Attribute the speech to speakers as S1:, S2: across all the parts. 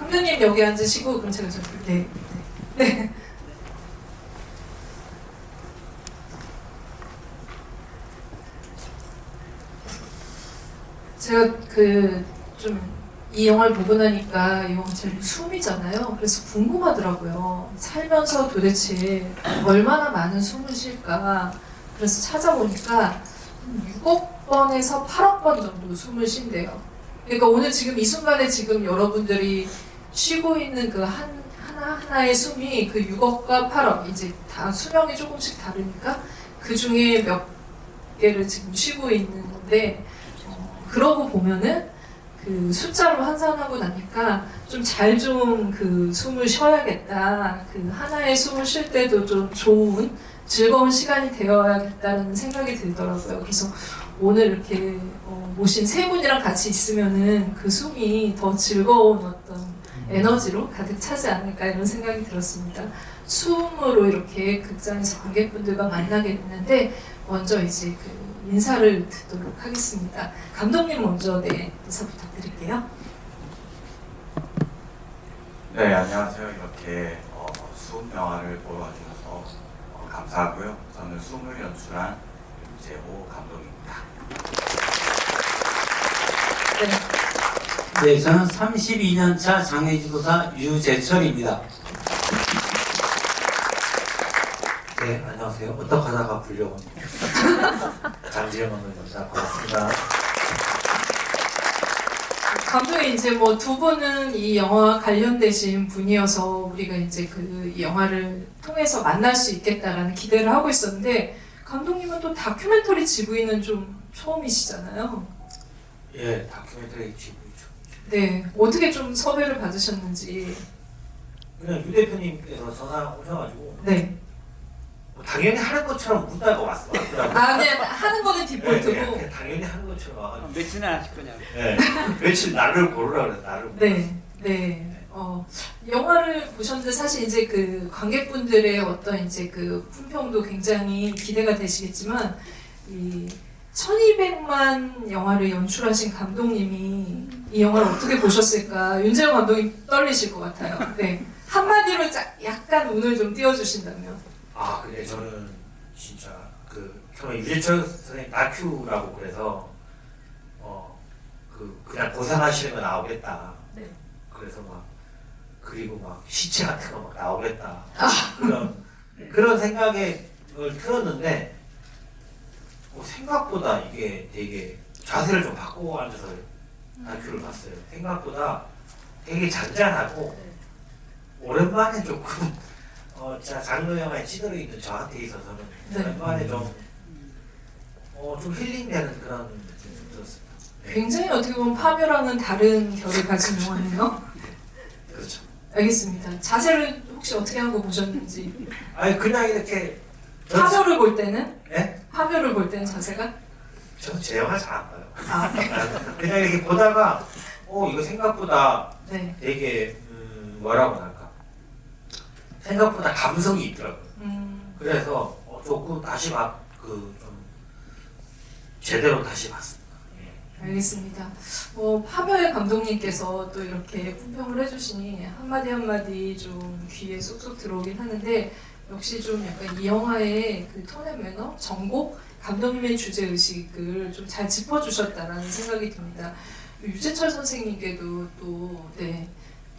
S1: 감독님 여기 앉으시고 그럼 제가 좀 네. 네. 제가 좀 이 영화를 보고 나니까 이 영화 제목 숨이잖아요. 그래서 궁금하더라고요. 살면서 도대체 얼마나 많은 숨을 쉴까. 그래서 찾아보니까 6억 번에서 8억 번 정도 숨을 쉰대요. 그러니까 오늘 지금 이 순간에 지금 여러분들이 쉬고 있는 그 하나하나의 숨이 그 6억과 8억, 이제 다 수명이 조금씩 다르니까 그 중에 몇 개를 지금 쉬고 있는 건데, 그러고 보면은 그 숫자로 환산하고 나니까 좀 잘 그 숨을 쉬어야겠다. 그 하나의 숨을 쉴 때도 좀 좋은 즐거운 시간이 되어야겠다는 생각이 들더라고요. 그래서 오늘 이렇게 모신 세 분이랑 같이 있으면은 그 숨이 더 즐거운 어떤 에너지로 가득 차지 않을까 이런 생각이 들었습니다. 숨으로 이렇게 극장에서 관객분들과 만나게 됐는데 먼저 이제 그 인사를 듣도록 하겠습니다. 감독님 먼저 인사 부탁드릴게요.
S2: 네, 안녕하세요. 이렇게 숨 영화를 보러 와주셔서 감사하고요. 저는 숨을 연출한 윤재호 감독입니다.
S1: 네.
S3: 네, 저는 32년차 장례지도사 유재철입니다. 네, 안녕하세요. 어떡 하다가 불려온 장지영 감독입니다. 반갑습니다.
S1: 감독님 이제 뭐 두 분은 이 영화와 관련되신 분이어서 우리가 이제 그 영화를 통해서 만날 수 있겠다라는 기대를 하고 있었는데 감독님은 또 다큐멘터리 지부인은 좀 처음이시잖아요.
S3: 예, 다큐멘터리 지부이죠.
S1: 네, 어떻게 좀 섭외를 받으셨는지.
S3: 그냥 유 대표님께서 전화 오셔가지고
S1: 네.
S3: 뭐 당연히 하는 것처럼 묻다가 왔더라고요.
S1: 아, 그냥 하는 거는 디폴트고.
S3: 네, 그냥 당연히 하는 것처럼 와가지고.
S4: 며칠은 하실 거냐고.
S3: 네, 며칠 날을 고르라 그래서 날을.
S1: 네, 네. 영화를 보셨는데 사실 이제 그 관객분들의 어떤 이제 그 품평도 굉장히 기대가 되시겠지만 이 1200만 영화를 연출하신 감독님이 이 영화를 어떻게 보셨을까? 윤재호 감독님 떨리실 것 같아요. 네. 한마디로 약간 운을 좀 띄워주신다면.
S3: 아, 근데 저는 진짜 그 처음에 유재철 선생님 다큐라고 그래서 그냥 고생하시는 거 나오겠다.
S1: 네.
S3: 그래서 막 그리고 막 시체 같은 거 막 나오겠다.
S1: 아.
S3: 그런 생각을 틀었는데 생각보다 이게 되게 자세를 좀 바꾸고 앉아서 다큐를 봤어요. 생각보다 되게 잔잔하고 오랜만에 조금 진짜 장르 영화에 찌들어 있는 저한테 있어서는
S1: 네.
S3: 오랜만에 좀 힐링되는 그런 느낌이 좀 들었습니다. 네.
S1: 굉장히 어떻게 보면 파묘랑은 다른 결을 가진 영화네요.
S3: 그렇죠.
S1: 알겠습니다. 자세를 혹시 어떻게 하고 보셨는지.
S3: 아니 그냥 이렇게
S1: 파묘를 볼 때는?
S3: 네?
S1: 파묘를 볼 때는 자세가?
S3: 저는 제 영화 잘 안 봐요.
S1: 아,
S3: 그냥 이렇게 보다가 이거 생각보다
S1: 네.
S3: 되게 뭐라고 할까 생각보다 감성이 있더라고요. 그래서 조금 다시 좀 제대로 다시 봤습니다. 예.
S1: 알겠습니다. 파묘의 감독님께서 또 이렇게 품평을 해주시니 한마디 한마디 좀 귀에 쏙쏙 들어오긴 하는데 역시 좀 약간 이 영화의 그 톤앤 매너, 정곡, 감독님의 주제 의식을 좀 잘 짚어주셨다라는 생각이 듭니다. 유재철 선생님께도 또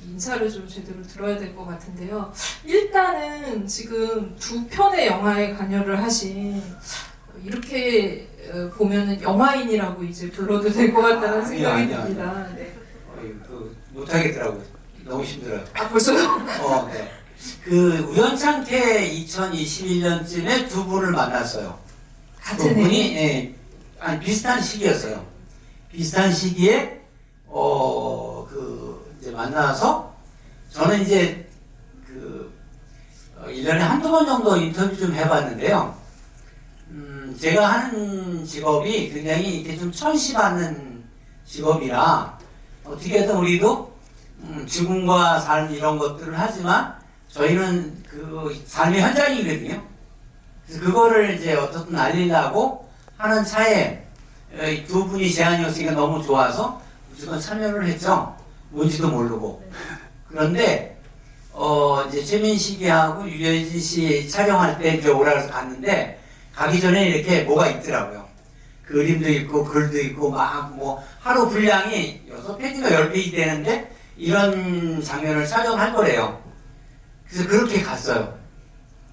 S1: 인사를 좀 제대로 들어야 될 것 같은데요. 일단은 지금 두 편의 영화에 관여를 하신 이렇게 보면은 영화인이라고 이제 불러도 될 것 같다는 생각이 듭니다. 네.
S3: 못하겠더라고요. 너무 힘들어요.
S1: 아 벌써요?
S3: 네. 그 우연찮게 2021년쯤에 두 분을 만났어요.
S1: 같은
S3: 두 분이
S1: 해.
S3: 아니 비슷한 시기였어요. 비슷한 시기에 이제 만나서 저는 이제 1년에 한두 번 정도 인터뷰 좀 해봤는데요. 제가 하는 직업이 굉장히 이렇게 좀 천시받는 직업이라 어떻게든 우리도 죽음과 삶 이런 것들을 하지만 저희는 그 삶의 현장이거든요. 그래서 그거를 이제 어떻든 알리려고 하는 차에 두 분이 제안이었으니까 너무 좋아서 무조건 참여를 했죠. 뭔지도 모르고. 그런데 이제 최민식이하고 유해진 씨 촬영할 때 이제 오라 그래서 갔는데 가기 전에 이렇게 뭐가 있더라고요. 그림도 있고 글도 있고 막 뭐 하루 분량이 6페이지가 10페이지 되는데 이런 장면을 촬영할 거래요. 그래서 그렇게 갔어요.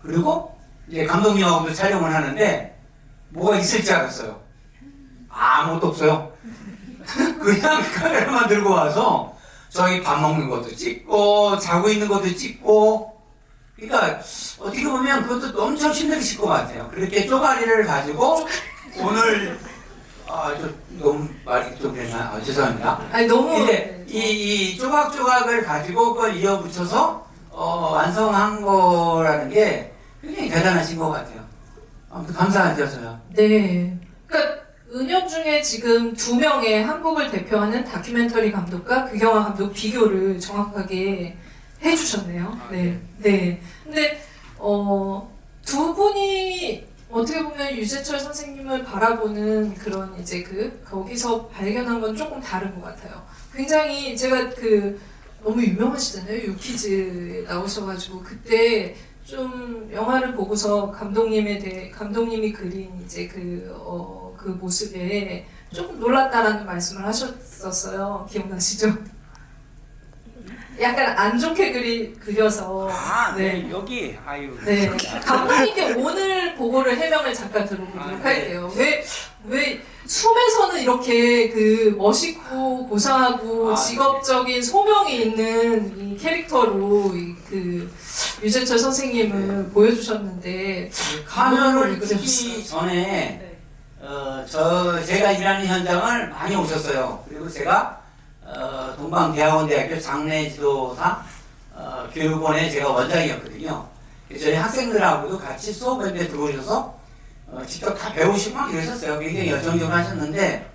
S3: 그리고 이제 감독님하고도 촬영을 하는데 뭐가 있을 줄 알았어요. 아무것도 없어요. 그냥 카메라만 들고 와서 저희 밥 먹는 것도 찍고 자고 있는 것도 찍고, 그러니까 어떻게 보면 그것도 엄청 힘드실 것 같아요. 그렇게 쪼가리를 가지고 오늘 저 너무 말이 좀 되나? 죄송합니다.
S1: 아니 너무
S3: 근데 이 조각조각을 가지고 그걸 이어붙여서 완성한 거라는 게 굉장히 대단하신 것 같아요. 아무튼 감사하셔서요.
S1: 네. 그러니까 은혁중에 지금 2명의 한국을 대표하는 다큐멘터리 감독과 극영화 감독 비교를 정확하게 해주셨네요. 네. 네. 근데 두 분이 어떻게 보면 유재철 선생님을 바라보는 그런 이제 거기서 발견한 건 조금 다른 것 같아요. 굉장히 제가 너무 유명하시잖아요. 유퀴즈에 나오셔가지고 그때 좀 영화를 보고서 감독님이 그린 이제 그 모습에 조금 놀랐다라는 말씀을 하셨었어요. 기억나시죠? 약간 안 좋게 그려서.
S3: 네. 여기 아유.
S1: 네. 감독님께 오늘 보고를 해명을 잠깐 들어보도록 할게요. 왜 숨에서는 이렇게 멋있고 고상하고 직업적인 소명이 있는 이 캐릭터로 유재철 선생님을 보여주셨는데
S3: 화면을
S1: 그려주셨어요.
S3: 찍기 전에 제가 일하는 현장을 많이 오셨어요. 그리고 제가 동방대학원대학교 장례지도사 교육원에 제가 원장이었거든요. 그래서 저희 학생들하고도 같이 수업에 들어오셔서 직접 다 배우시고 막 이러셨어요. 굉장히 열정적으로 하셨는데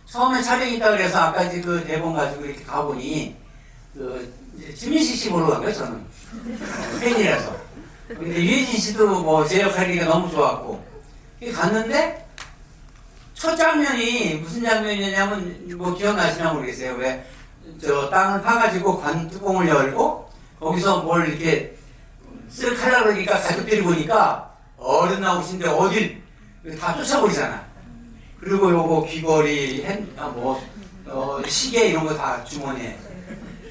S3: 처음에 촬영이 있다 그래서 아까 이제 그 대본 가지고 이렇게 가보니 지민식 씨 보러 간 거예요, 저는. 팬이라서. 근데 유해진 씨도 뭐 제 역할이니까 너무 좋았고. 갔는데 첫 장면이 무슨 장면이냐면 뭐 기억나시나 모르겠어요. 왜 저 땅을 파가지고 관 뚜껑을 열고 거기서 뭘 이렇게 쓱 하려고 그러니까 가족들이 보니까 어른 나오신데 어딜 다 쫓아버리잖아. 그리고 요거 귀걸이, 시계 이런 거 다 주머니에.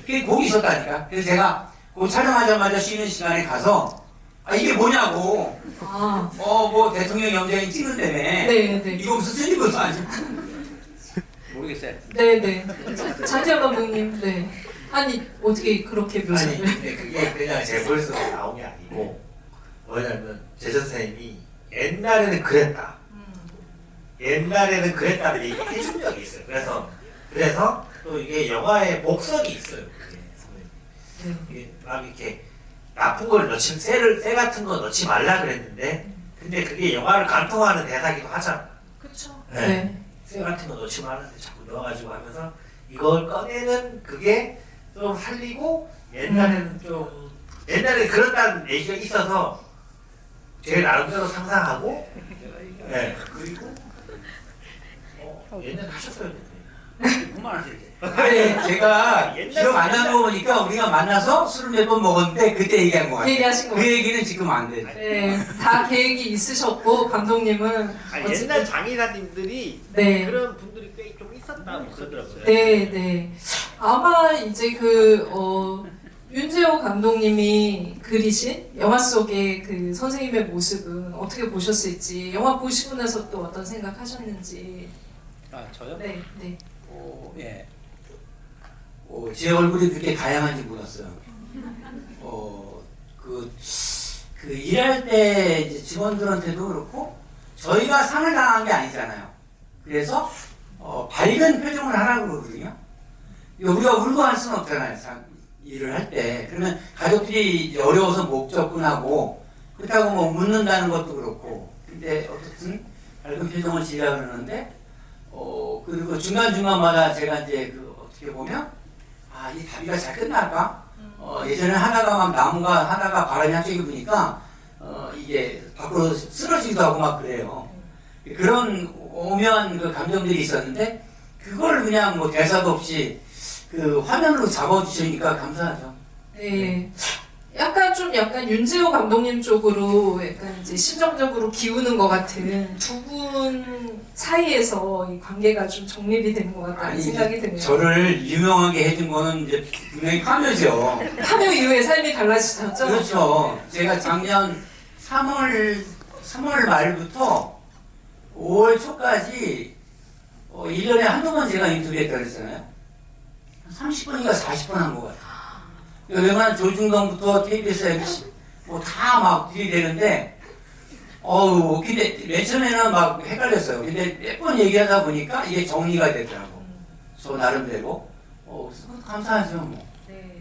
S3: 그게 거기 있었다니까. 그래서 제가 그 촬영하자마자 쉬는 시간에 가서 이게 뭐냐고. 뭐 대통령 영장이 찍는다며.
S1: 네.
S3: 이거 무슨 쓰는 것도 아니고. 모르겠어요.
S1: 네. 장지현 감독님. 네. 아니 어떻게 그렇게 묘사를?
S4: 근데 그게 그냥 제 머릿속에 나온 게 아니고 뭐냐면 제 선생님이 옛날에는 그랬다. 옛날에는 그랬다는 얘기 해준 적이 있어요. 그래서 또 이게 영화의 복선이 있어요. 그게 선생님. 이게 막 이렇게 나쁜 걸 쇠 같은 거 넣지 말라 그랬는데, 근데 그게 영화를 관통하는 대사기도 하잖아.
S1: 그렇죠.
S4: 네. 쇠 같은 거 넣지 말라는데 자꾸 넣어가지고 하면서 이걸 꺼내는 그게 좀 살리고, 옛날에 그렇다는 얘기가 있어서 제 나름대로 상상하고, 네. 그리고 옛날에 하셨어요.
S3: 그만하세요. 제가 기억 안 나는 거 보니까 우리가 만나서 술을 몇 번 먹었는데 그때 얘기한 거 같아요.
S1: 얘기하신 거
S3: 그 얘기는 지금 안 돼.
S1: 네, 다 계획이 있으셨고 감독님은
S4: 옛날 장인사님들이
S1: 네.
S4: 그런 분들이 꽤 좀 있었다고 그러더라고요.
S1: 네. 아마 이제 윤재호 감독님이 그리신 영화 속의 그 선생님의 모습은 어떻게 보셨을지, 영화 보시고 나서 또 어떤 생각하셨는지.
S3: 저요?
S1: 네.
S3: 예. 제 얼굴이 그렇게 다양한지 몰랐어요. 그 일할 때 이제 직원들한테도 그렇고 저희가 상을 당한 게 아니잖아요. 그래서 밝은 표정을 하라고 그러거든요. 우리가 울고 할 수는 없잖아요. 일을 할 때. 그러면 가족들이 어려워서 목 접근하고 그렇다고 뭐 묻는다는 것도 그렇고. 근데 어쨌든 밝은 표정을 지으려고 그러는데 그리고 중간중간마다 제가 이제 어떻게 보면 이 다리가 잘 끝날까? 예전에 하다가 막 나무가 하다가 바람이 한쪽에 부니까 이게 밖으로 쓰러지기도 하고 막 그래요. 그런 오묘한 그 감정들이 있었는데 그걸 그냥 뭐 대사도 없이 그 화면으로 잡아주시니까 감사하죠.
S1: 네. 약간 윤재호 감독님 쪽으로 약간 이제 심정적으로 기우는 것 같은 두 분 사이에서 이 관계가 좀 정립이 되는 것 같다는
S3: 아니,
S1: 생각이 드네요.
S3: 저를 유명하게 해준 거는 이제 분명히 파묘죠.
S1: 파묘 이후에 삶이 달라지셨죠?
S3: 그렇죠. 제가 작년 3월 말부터 5월 초까지 1년에 한두 번 제가 인터뷰했다고 그랬잖아요. 30번인가 40번 한 것 같아요. 웬만한 조중동부터 KBS, MBC 뭐 다 막 들이대는데 근데 맨 처음에는 막 헷갈렸어요. 근데 몇 번 얘기하다 보니까 이게 정리가 되더라고. 저 나름대로. 감사하죠, 뭐.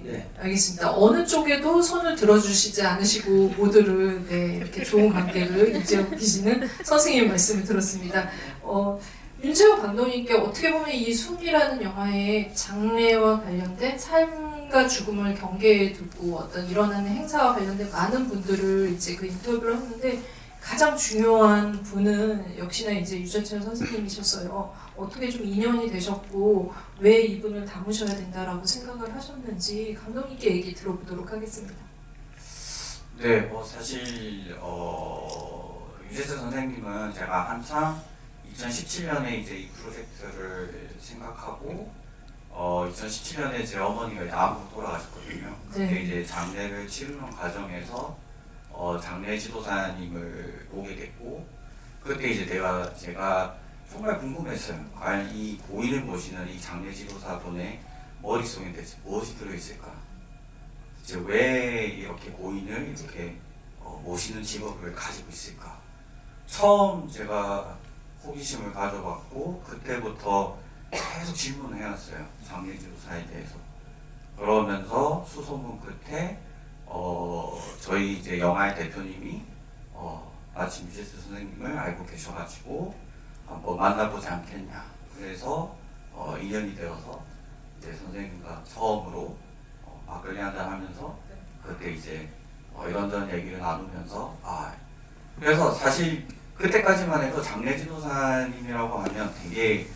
S3: 네.
S1: 알겠습니다. 어느 쪽에도 손을 들어주시지 않으시고 모두를 이렇게 좋은 관계를 유지하고 계시는 선생님 말씀을 들었습니다. 윤재호 감독님께 어떻게 보면 이 숨이라는 영화의 장래와 관련된 삶과 죽음을 경계에 두고 어떤 일어나는 행사와 관련된 많은 분들을 이제 그 인터뷰를 했는데 가장 중요한 분은 역시나 이제 유재철 선생님이셨어요. 어떻게 좀 인연이 되셨고 왜 이분을 담으셔야 된다라고 생각을 하셨는지 감독님께 얘기 들어보도록 하겠습니다.
S2: 네, 사실 유재석 선생님은 제가 한창 2017년에 이제 이 프로젝트를 생각하고 2017년에 제 어머니가 이제 암으로 돌아가셨거든요. 그때
S1: 네.
S2: 이제 장례를 치르는 과정에서 장례 지도사님을 보게 됐고 그때 이제 제가 정말 궁금했어요. 과연 이 고인을 모시는 이 장례 지도사분의 머릿속에 대체 무엇이 들어있을까? 이제 왜 이렇게 고인을 이렇게 모시는 직업을 가지고 있을까? 처음 제가 호기심을 가져봤고 그때부터 계속 질문을 해왔어요. 장례 지도사에 대해서. 그러면서 수소문 끝에 저희 이제 영화의 대표님이 마침 유재석 선생님을 알고 계셔가지고 한번 만나보지 않겠냐. 그래서 인연이 되어서 이제 선생님과 처음으로 막걸리 한잔 하면서 그때 이제 이런저런 얘기를 나누면서 그래서 사실 그때까지만 해도 장례 지도사님이라고 하면 되게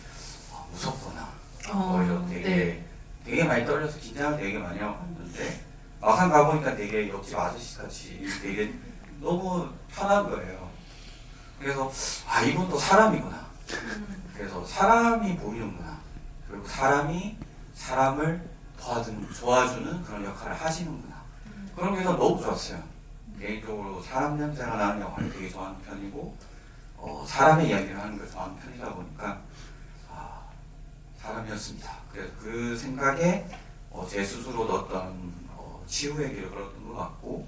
S2: 무섭거나 오히려 되게 많이 떨려서 긴장을 되게 많이 하고 갔는데 막상 가보니까 되게 옆집 아저씨같이 되게 너무 편한 거예요. 그래서 이분도 사람이구나. 그래서 사람이 보이는구나. 그리고 사람이 사람을 도와주는 그런 역할을 하시는구나. 그런 게 너무 좋았어요. 개인적으로 사람 냄새가 나는 역할을 되게 좋아하는 편이고 사람의 이야기를 하는 걸 좋아하는 편이다 보니까 사람이었습니다. 그래서 그 생각에 제 스스로도 어떤 치유의 길을 걸었던 것 같고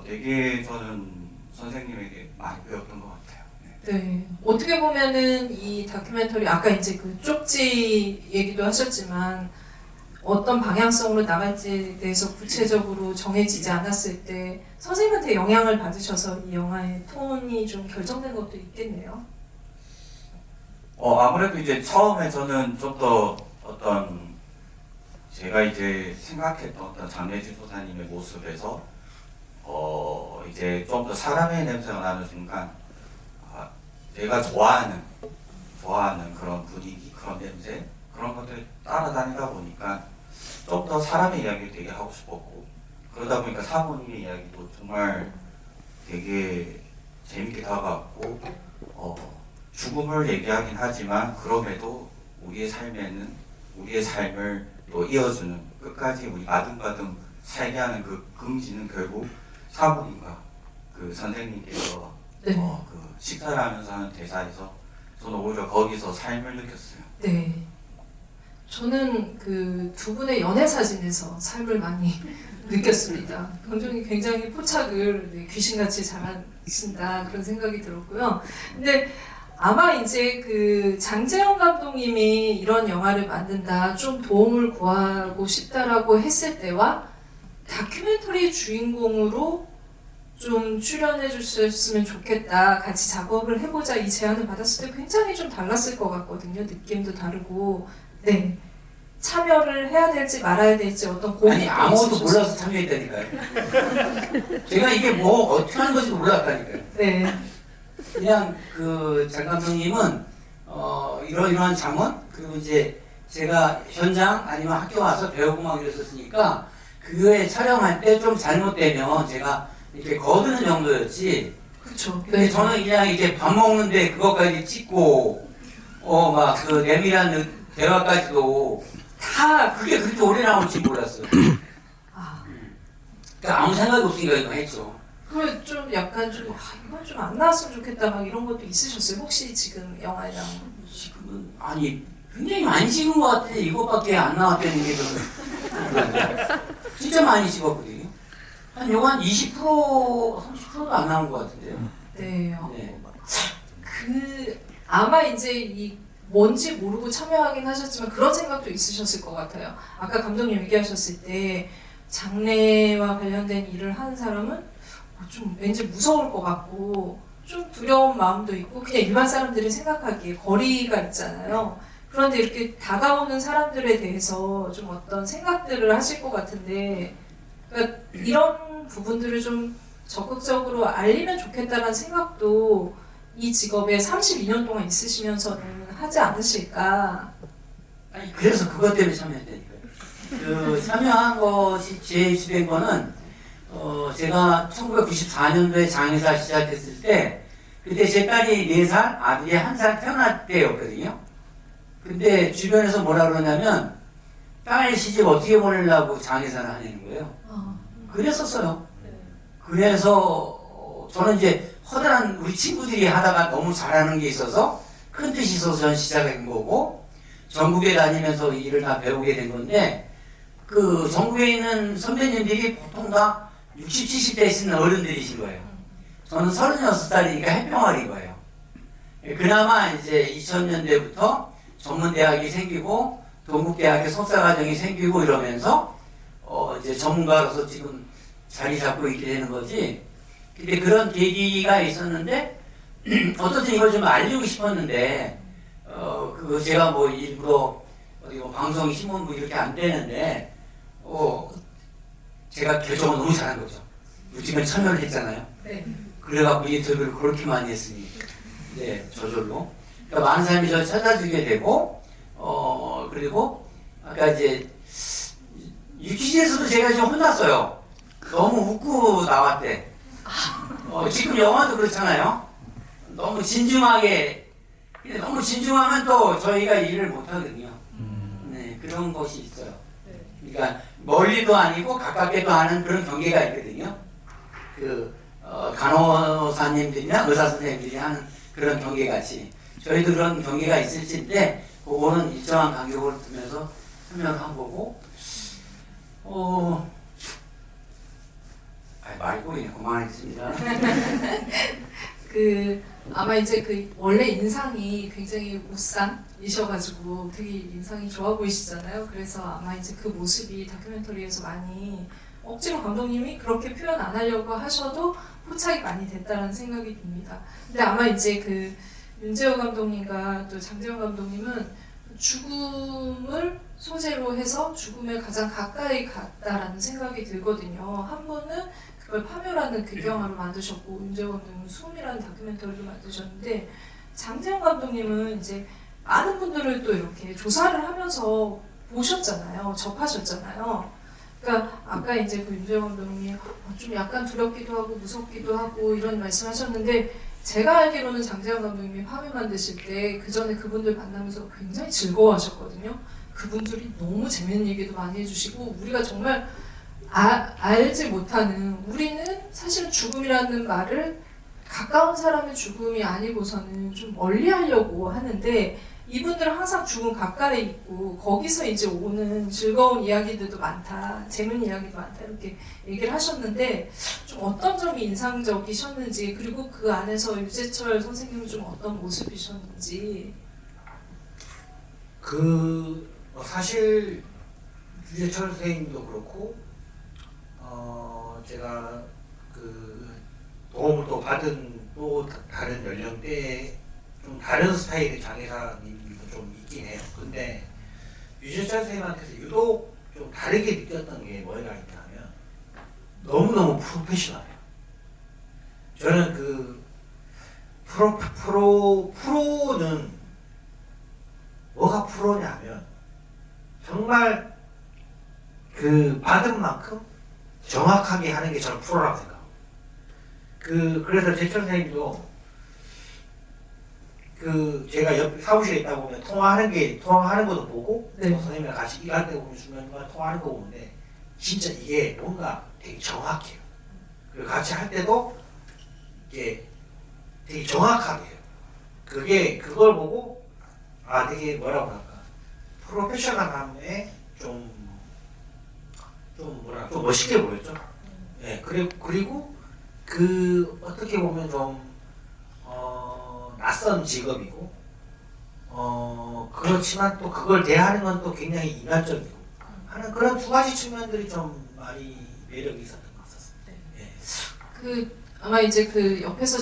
S2: 되게 저는 선생님에게 많이 배웠던 것 같아요.
S1: 네. 어떻게 보면은 이 다큐멘터리 아까 이제 그 쪽지 얘기도 하셨지만 어떤 방향성으로 나갈지에 대해서 구체적으로 정해지지 않았을 때 선생님한테 영향을 받으셔서 이 영화의 톤이 좀 결정된 것도 있겠네요.
S2: 아무래도 이제 처음에 저는 좀 더 어떤 제가 이제 생각했던 어떤 장례 지도사님의 모습에서 이제 좀 더 사람의 냄새가 나는 순간 내가 좋아하는 그런 분위기, 그런 냄새 그런 것들 따라다니다 보니까 좀 더 사람의 이야기를 되게 하고 싶었고 그러다 보니까 사모님의 이야기도 정말 되게 재밌게 다가왔고 죽음을 얘기하긴 하지만 그럼에도 우리의 삶을 또 이어주는 끝까지 우리 아등바등 살게 하는 그 긍지는 결국 사모님과 그 선생님께서
S1: 네.
S2: 그 식사를 하면서 하는 대사에서 저는 오히려 거기서 삶을 느꼈어요.
S1: 네. 저는 그 두 분의 연애 사진에서 삶을 많이 느꼈습니다. 굉장히 포착을 귀신같이 잘하신다 그런 생각이 들었고요. 근데 아마 이제 그 장재영 감독님이 이런 영화를 만든다, 좀 도움을 구하고 싶다라고 했을 때와 다큐멘터리 주인공으로 좀 출연해 주셨으면 좋겠다, 같이 작업을 해보자 이 제안을 받았을 때 굉장히 좀 달랐을 것 같거든요. 느낌도 다르고. 네. 참여를 해야 될지 말아야 될지 어떤 고민이
S3: 아무것도 몰라서 참여했다니까요. 제가 이게 뭐 어떻게 하는 건지도 몰랐다니까요.
S1: 네.
S3: 그냥 그 장 감독님은 이러한 잠원 그리고 이제 제가 현장 아니면 학교 와서 배우고 막 이랬었으니까 그거에 촬영할 때 좀 잘못되면 제가 이렇게 거두는 정도였지.
S1: 그렇죠.
S3: 근데 저는 그냥 이제 밥 먹는데 그것까지 찍고 막 그 내밀한 대화까지도
S1: 다
S3: 그게 그렇게 오래 나올지 몰랐어요.
S1: 아,
S3: 그러니까 아무 생각이 없으니까 이거 했죠.
S1: 그러면 좀 약간 좀 이건 좀 안 나왔으면 좋겠다 막 이런 것도 있으셨어요? 혹시 지금 영화에 나온
S3: 지금은 아니 굉장히 많이 찍은 것 같아. 이것밖에 안 나왔다는 게 좀 진짜 많이 찍었거든요. 한 20% 30%도 안 나온 것 같은데요.
S1: 네.
S3: 네.
S1: 그 아마 이제 이 뭔지 모르고 참여하긴 하셨지만 그런 생각도 있으셨을 것 같아요. 아까 감독님 얘기하셨을 때 장래와 관련된 일을 하는 사람은 좀 왠지 무서울 것 같고 좀 두려운 마음도 있고 그냥 일반 사람들이 생각하기에 거리가 있잖아요. 그런데 이렇게 다가오는 사람들에 대해서 좀 어떤 생각들을 하실 것 같은데 그러니까 이런 부분들을 좀 적극적으로 알리면 좋겠다는 생각도 이 직업에 32년 동안 있으시면서는 하지 않으실까?
S3: 아니 그래서 그것 때문에 참여했다니까요. 그 참여한 것이 제시된 거는 제가 1994년도에 장의사 시작했을 때 그때 제 딸이 4살, 아들이 1살 태어날 때였거든요. 근데 주변에서 뭐라 그러냐면 딸 시집 어떻게 보내려고 장의사를 하냐는 거예요. 그랬었어요. 그래서 저는 이제 허다한 우리 친구들이 하다가 너무 잘하는 게 있어서 큰 뜻이 있어서 전 시작한 거고 전국에 다니면서 일을 다 배우게 된 건데 그 전국에 있는 선배님들이 보통 다 60, 70대 되시는 어른들이신 거예요. 저는 36살이니까 해병아리인 거예요. 그나마 이제 2000년대부터 전문대학이 생기고 동국대학에 석사과정이 생기고 이러면서 이제 전문가로서 지금 자리 잡고 있게 되는 거지. 근데 그런 계기가 있었는데 어떻든 이걸 좀 알리고 싶었는데 그거 제가 뭐 일부러 어디 뭐 방송 신문부 이렇게 안 되는데 제가 결정을 너무 잘한 거죠. 요즘에 참여를 했잖아요.
S1: 네.
S3: 그래갖고 인터뷰를 그렇게 많이 했으니 네 저절로 그러니까 많은 사람이 저를 찾아주게 되고 그리고 아까 이제 유퀴즈에서도 제가 좀 혼났어요. 너무 웃고 나왔대. 지금 영화도 그렇잖아요. 너무 진중하게 근데 너무 진중하면 또 저희가 일을 못하거든요. 네 그런 것이 있어요. 그러니까 멀리도 아니고 가깝게도 하는 그런 경계가 있거든요. 그 간호사님들이나 의사 선생님들이 하는 그런 경계같이 저희도 그런 경계가 있을진데 그거는 일정한 간격을 두면서 참여를 한 거고 말이 꼬이네. 그만하겠습니다.
S1: 그 아마 이제 그 원래 인상이 굉장히 웃상이셔가지고 되게 인상이 좋아 보이시잖아요. 그래서 아마 이제 그 모습이 다큐멘터리에서 많이 억지로 감독님이 그렇게 표현 안 하려고 하셔도 포착이 많이 됐다는 생각이 듭니다. 근데 아마 이제 그 윤재호 감독님과 또 장재현 감독님은 죽음을 소재로 해서 죽음에 가장 가까이 갔다라는 생각이 들거든요. 한 분은 그걸 파묘라는 그 영화로 만드셨고 윤재호 감독님은 숨이라는 다큐멘터리를 만드셨는데 장재현 감독님은 이제 많은 분들을 또 이렇게 조사를 하면서 보셨잖아요. 접하셨잖아요. 그러니까 아까 이제 그 윤재호 감독님이 좀 약간 두렵기도 하고 무섭기도 하고 이런 말씀하셨는데 제가 알기로는 장재현 감독님이 파묘 만드실 때 그 전에 그분들 만나면서 굉장히 즐거워하셨거든요. 그분들이 너무 재밌는 얘기도 많이 해주시고 우리가 정말 알지 못하는 우리는 사실 죽음이라는 말을 가까운 사람의 죽음이 아니고서는 좀 멀리 하려고 하는데 이분들은 항상 죽음 가까이 있고 거기서 이제 오는 즐거운 이야기들도 많다, 재밌는 이야기도 많다 이렇게 얘기를 하셨는데 좀 어떤 점이 인상적이셨는지 그리고 그 안에서 유재철 선생님은 좀 어떤 모습이셨는지.
S4: 사실 유재철 선생님도 그렇고 제가 그 도움을 또 받은 또 다른 연령대에 좀 다른 스타일의 장애사님도 좀 있긴 해요. 근데 유재철 선생님한테서 유독 좀 다르게 느꼈던 게 뭐가 있냐면 너무너무 프로페셔널해요. 저는 그 프로는 뭐가 프로냐면 정말 그 받은 만큼 정확하게 하는 게 저는 프로라고 생각합니다. 그래서 제철 선생님도 제가 옆 사무실에 있다 보면 통화하는 것도 보고
S1: 네.
S4: 선생님이랑 같이 일할 때 보면 중간중간 통화하는 거 보는데 진짜 이게 뭔가 되게 정확해요. 그리고 같이 할 때도 이게 되게 정확하게 해요. 그걸 보고 되게 뭐라고 할까 프로페셔널함에 좀 멋있게 보였죠. 네, 그리고 어떻게 보면 좀 낯선 직업이고 그렇지만 또 그걸 대하는 건 또 굉장히 인간적이고 하는 그런 두 가지 측면들이 좀 많이 매력이 있었던 것 같았습니다. 예.
S1: 아마 이제 옆에서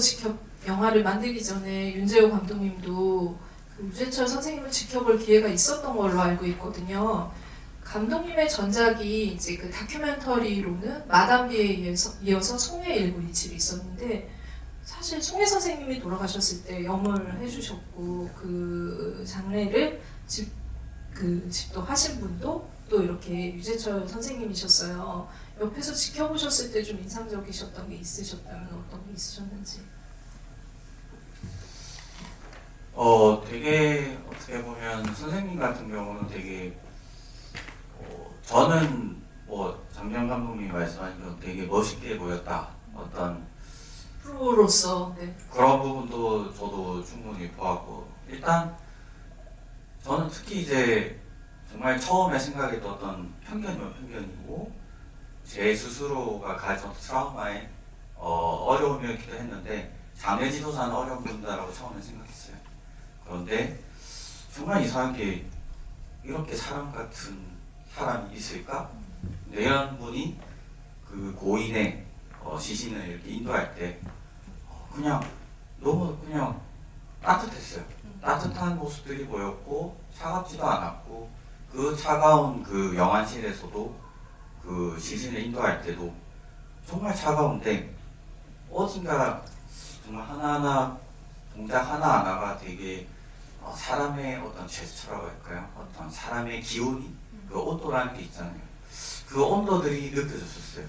S1: 영화를 만들기 전에 윤재호 감독님도 유재철 선생님을 지켜볼 기회가 있었던 걸로 알고 있거든요. 감독님의 전작이 이제 다큐멘터리로는 마담비에 이어서 송해 1927이 있었는데 사실 송해 선생님이 돌아가셨을 때 염을 해주셨고 그 장례를 집도 하신 분도 또 이렇게 유재철 선생님이셨어요. 옆에서 지켜보셨을 때 좀 인상적이셨던 게 있으셨다면 어떤 게 있으셨는지?
S2: 되게 어떻게 보면 선생님 같은 경우는 되게 저는 장명 감독님이 말씀하신 건 되게 멋있게 보였다. 어떤
S1: 프로로서 네.
S2: 그런 부분도 저도 충분히 보았고 일단 저는 특히 이제 정말 처음에 생각했던 어떤 편견이면 편견이고 제 스스로가 가진 트라우마에 어려움이었기도 했는데 장례 지도사는 어려운 분다라고 처음에 생각했어요. 그런데 정말 이상한 게 이렇게 사람 같은 사람이 있을까? 근데 이런 분이 그 고인의 시신을 이렇게 인도할 때 그냥 너무 그냥 따뜻했어요. 따뜻한 모습들이 보였고 차갑지도 않았고 그 차가운 그 영안실에서도 그 시신을 인도할 때도 정말 차가운데 어딘가 정말 하나하나 동작 하나하나가 되게 사람의 어떤 제스처라고 할까요? 어떤 사람의 기운이 그 온도라는 게 있잖아요. 그 온도들이 느껴졌었어요.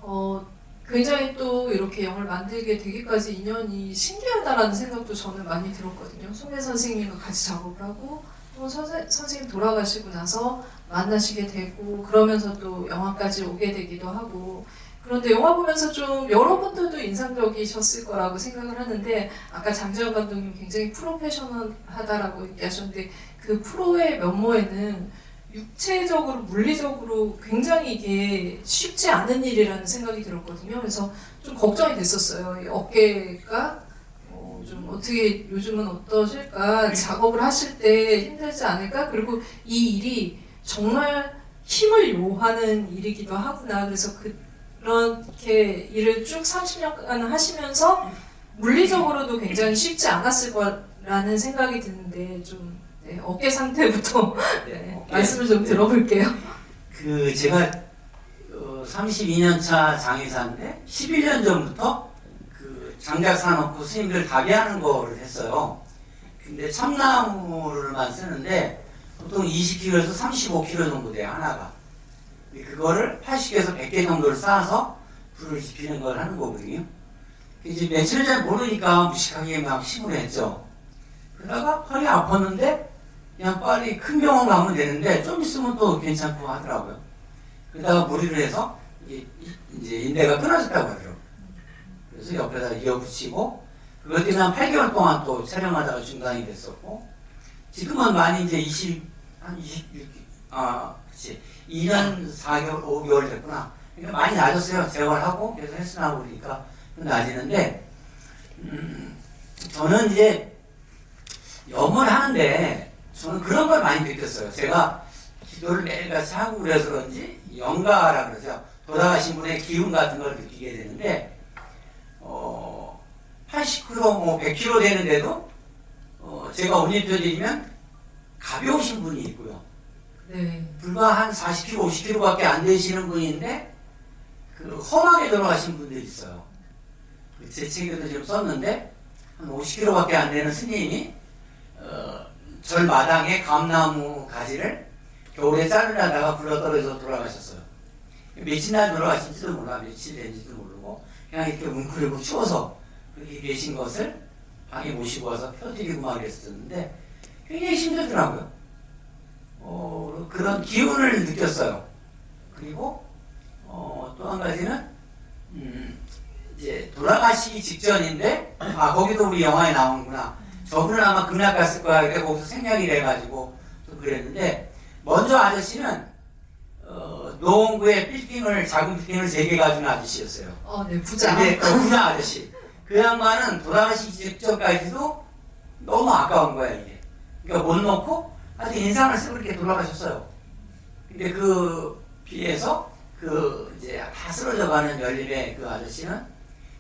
S2: 저는.
S1: 굉장히 또 이렇게 영화를 만들게 되기까지 인연이 신기하다라는 생각도 저는 많이 들었거든요. 송혜 선생님과 같이 작업을 하고 또 선생님 돌아가시고 나서 만나시게 되고 그러면서 또 영화까지 오게 되기도 하고 그런데 영화 보면서 좀 여러분들도 인상적이셨을 거라고 생각을 하는데 아까 장지현 감독님 굉장히 프로페셔널하다라고 얘기하셨는데 그 프로의 면모에는 육체적으로 물리적으로 굉장히 이게 쉽지 않은 일이라는 생각이 들었거든요. 그래서 좀 걱정이 됐었어요. 이 어깨가 좀 어떻게 요즘은 어떠실까? 작업을 하실 때 힘들지 않을까? 그리고 이 일이 정말 힘을 요하는 일이기도 하구나. 그래서 그렇게 일을 쭉 30년간 하시면서 물리적으로도 굉장히 쉽지 않았을 거라는 생각이 드는데 좀 네, 어깨 상태부터 네, 말씀을 좀 들어볼게요.
S3: 제가 32년차 장의사인데 11년 전부터 장작 사놓고 스님들 답이하는 거를 했어요. 근데 참나무를만 쓰는데 보통 20kg에서 35kg 정도 돼요, 하나가. 그거를 80개에서 100개 정도를 쌓아서 불을 지피는 걸 하는 거거든요. 이제 며칠 전에 모르니까 무식하게 막 힘을 했죠. 그러다가 허리 아팠는데 그냥 빨리 큰 병원 가면 되는데 좀 있으면 또 괜찮고 하더라고요. 그러다가 무리를 해서 이제 인대가 끊어졌다고 하더라고요. 그래서 옆에다 이어붙이고 그것 때문에 한 8개월 동안 또 촬영하다가 중단이 됐었고 지금은 많이 이제 2년 4개월, 5개월 됐구나. 그러니까 많이 나아졌어요. 재활하고 계속 헬스나고 그러니까 나아지는데 저는 이제 염을 하는데 저는 그런 걸 많이 느꼈어요. 제가 기도를 매일같이 하고 그래서 그런지 영가라 그러죠. 돌아가신 분의 기운 같은 걸 느끼게 되는데 80kg, 100kg 되는데도 제가 옷 입혀드리면 가벼우신 분이 있고요.
S1: 네.
S3: 불과 한 40kg, 50kg밖에 안 되시는 분인데 험하게 돌아가신 분들이 있어요. 제 책에도 지금 썼는데 한 50kg밖에 안 되는 스님이 절 마당에 감나무 가지를 겨울에 쌀을 하다가 굴러 떨어져서 돌아가셨어요. 며칠 날 돌아가신지도 몰라, 며칠 된지도 모르고 그냥 이렇게 웅크리고 추워서 그렇게 계신 것을 방에 모시고 와서 펴드리고 막 그랬었는데 굉장히 힘들더라고요. 그런 기운을 느꼈어요. 그리고 또 한 가지는 이제 돌아가시기 직전인데 거기도 우리 영화에 나오는구나. 저분은 아마 극락 갔을 거야. 그래 거기서 생략이 돼가지고 좀 그랬는데 먼저 아저씨는 노원구에 작은 빌딩을 3개 가진 아저씨였어요.
S1: 네, 부자.
S3: 근데 부자 아저씨. 그 양반은 돌아가시기 직전까지도 너무 아까운 거야 이게. 그러니까 못 놓고 하여튼 인상을 쓰고 이렇게 돌아가셨어요. 근데 그 비해서 이제 다 쓰러져가는 열림의 그 아저씨는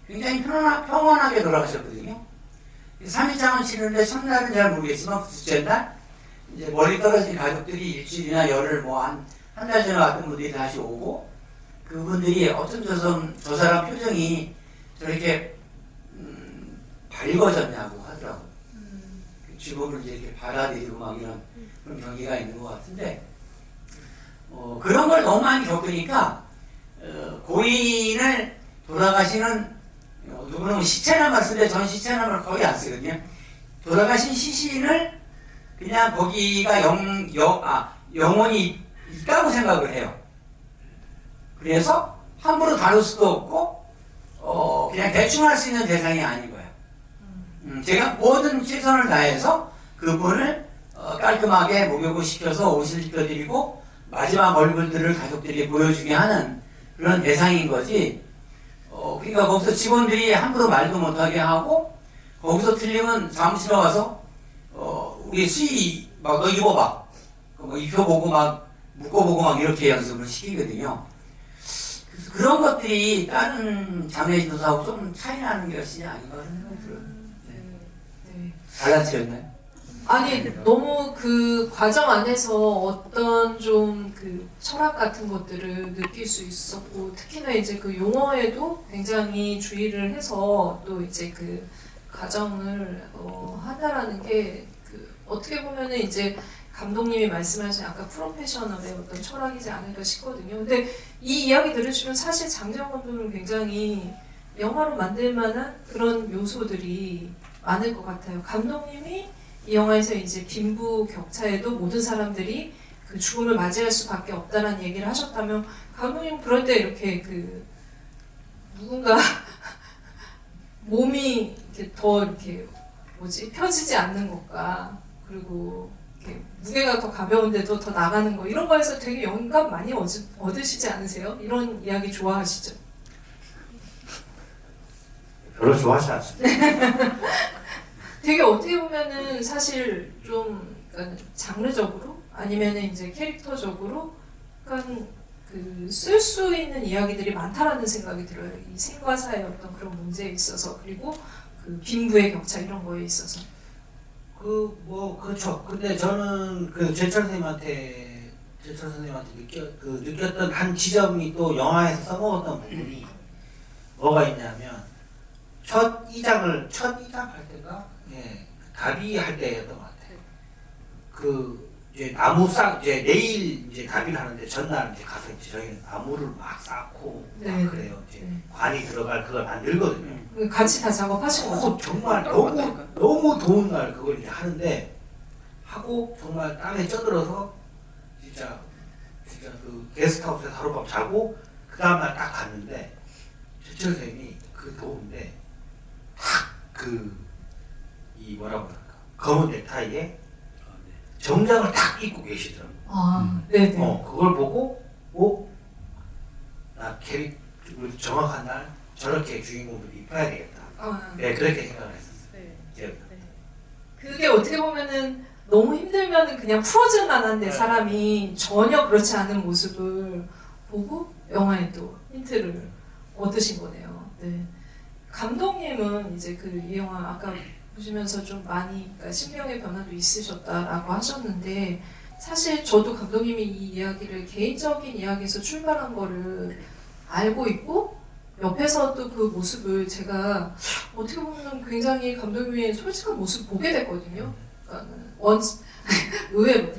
S3: 굉장히 평온하게 돌아가셨거든요. 3일장을 치르는데 첫날은 잘 모르겠지만 둘째 날 이제 멀리 떨어진 가족들이 일주일이나 열흘 뭐 한 달 전에 왔던 분들이 다시 오고 그분들이 어쩜 저 사람 표정이 저렇게 밝아졌냐고 하더라고요. 주먹을 이제 이렇게 받아들이고 막 이런 그런 경기가 있는 것 같은데 그런 걸 너무 많이 겪으니까 고인을 돌아가시는 누구는 시체나만 쓰는데 전 시체나만 거의 안 쓰거든요. 돌아가신 시신을 그냥 거기가 영혼이 있다고 생각을 해요. 그래서 함부로 다룰 수도 없고 그냥 대충 할 수 있는 대상이 아닌 거예요. 제가 모든 최선을 다해서 그분을 깔끔하게 목욕을 시켜서 옷을 입혀드리고 마지막 얼굴들을 가족들이 보여주게 하는 그런 대상인 거지. 그러니까 거기서 직원들이 함부로 말도 못하게 하고 거기서 틀리면 사무실에 와서 우리 수의 막 너 입어봐. 뭐 입혀보고 막 묶어보고 막 이렇게 연습을 시키거든요. 그래서 그런 것들이 다른 장례지도사하고 좀 차이 나는 것이 아닌가 하는 생각이 들어요.
S1: 네.
S3: 달라지셨나요?
S1: 아니 너무 그 과정 안에서 어떤 좀 그 철학 같은 것들을 느낄 수 있었고 특히나 이제 그 용어에도 굉장히 주의를 해서 또 이제 그 과정을 한다라는 게 그 어떻게 보면은 이제 감독님이 말씀하신 아까 프로페셔널의 어떤 철학이지 않을까 싶거든요. 근데 이 이야기 들으시면 사실 장재원 감독은 굉장히 영화로 만들 만한 그런 요소들이 많을 것 같아요. 감독님이 이 영화에서 이제 빈부 격차에도 모든 사람들이 그 죽음을 맞이할 수밖에 없다는 얘기를 하셨다면 감독님 그럴 때 이렇게 그 누군가 몸이 이렇게 더 이렇게 펴지지 않는 것과 그리고 이렇게 무게가 더 가벼운데도 더 나가는 거 이런 거에서 되게 영감 많이 얻으시지 않으세요? 이런 이야기 좋아하시죠?
S4: 별로 좋아하지 않습니다.
S1: 되게 어떻게 보면은 사실 좀 그러니까 장르적으로 아니면은 이제 캐릭터적으로 약간 그 쓸 수 있는 이야기들이 많다라는 생각이 들어요. 이 생과 사의 어떤 그런 문제에 있어서 그리고 그 빈부의 격차 이런 거에 있어서.
S4: 그렇죠. 근데 저는 그 제철 선생님한테 느꼈던 한 지점이 또 영화에서 써먹었던 부분이 뭐가 있냐면 첫 이장 할 때가 답이 할 때였던 것 같아요. 이제 나무 이제 내일 이제 답이를 하는데 전날 이제 가서 이제 저희는 나무를 막 쌓고 막 그래요. 이제 관이 들어갈 그걸 만들거든요.
S1: 같이 다 작업하신 거죠?
S4: 정말 너무 더운 날 그걸 이제 하는데 하고 정말 땀에 쪄들어서 진짜 그 게스트하우스에서 하룻밤 자고 그 다음날 딱 갔는데 최철 선생님이 그 더운데 이 뭐라고 할까 검은 넥타이에 정장을 딱 입고 계시더라고요.
S1: 네네.
S4: 그걸 보고 나 정확한 날 저렇게 주인공들이 입어야 되겠다. 네, 그렇게 생각을 했었어요. 네.
S1: 그게 어떻게 보면은 너무 힘들면은 그냥 풀어질 만한데 사람이 전혀 그렇지 않은 모습을 보고 영화에 또 힌트를 얻으신 거네요. 네. 감독님은 이제 이 영화 아까 보시면서 좀 많이 그러니까 신경의 변화도 있으셨다라고 하셨는데 사실 저도 감독님이 이 이야기를 개인적인 이야기에서 출발한 거를 알고 있고 옆에서 또 그 모습을 제가 어떻게 보면 굉장히 감독님의 솔직한 모습을 보게 됐거든요. 그러니까 의외로